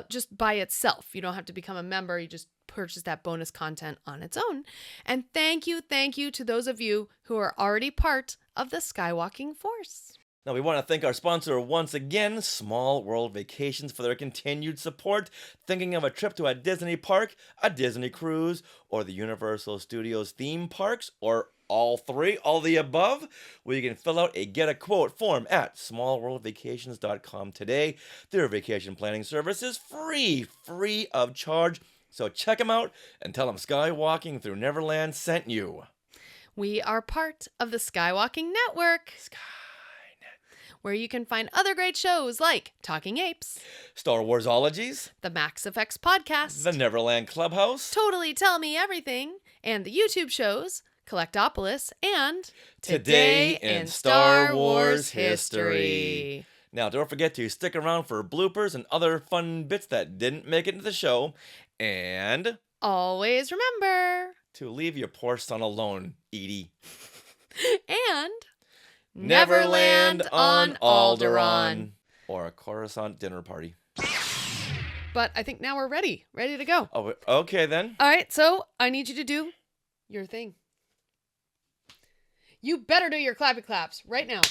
just by itself. You don't have to become a member. You just purchase that bonus content on its own. And thank you to those of you who are already part of the Skywalking Force. Now, we want to thank our sponsor once again, Small World Vacations, for their continued support. Thinking of a trip to a Disney park, a Disney cruise, or the Universal Studios theme parks, or all three, all the above? Well, you can fill out a Get a Quote form at smallworldvacations.com today. Their vacation planning service is free of charge. So check them out and tell them Skywalking Through Neverland sent you. We are part of the Skywalking Network. Where you can find other great shows like Talking Apes, Star Warsologies, the Max Effects Podcast, the Neverland Clubhouse, Totally Tell Me Everything, and the YouTube shows Collectopolis and Today in Star Wars History. Now, don't forget to stick around for bloopers and other fun bits that didn't make it into the show. And always remember to leave your poor son alone, Eedy. And Neverland on Alderaan. Or a Coruscant dinner party. But I think now we're ready to go. Oh, okay then. All right, so I need you to do your thing. You better do your clappy claps right now.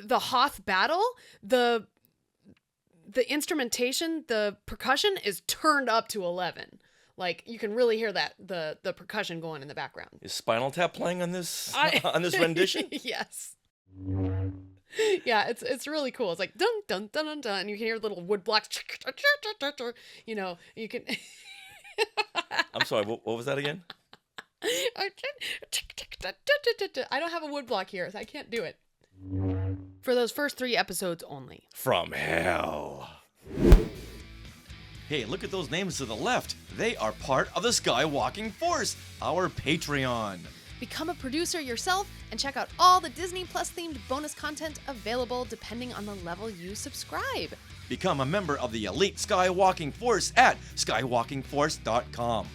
The Hoth battle, the instrumentation, the percussion is turned up to 11. Like, you can really hear that the percussion going in the background. Is Spinal Tap playing on this on this rendition? Yes. Yeah, it's really cool. It's like dun dun dun dun dun, and you can hear little wood blocks. You know, you can. I'm sorry. What was that again? I don't have a wood block here, so I can't do it. For those first 3 episodes only. From hell. Hey, look at those names to the left. They are part of the Skywalking Force, our Patreon. Become a producer yourself and check out all the Disney Plus themed bonus content available depending on the level you subscribe. Become a member of the elite Skywalking Force at skywalkingforce.com.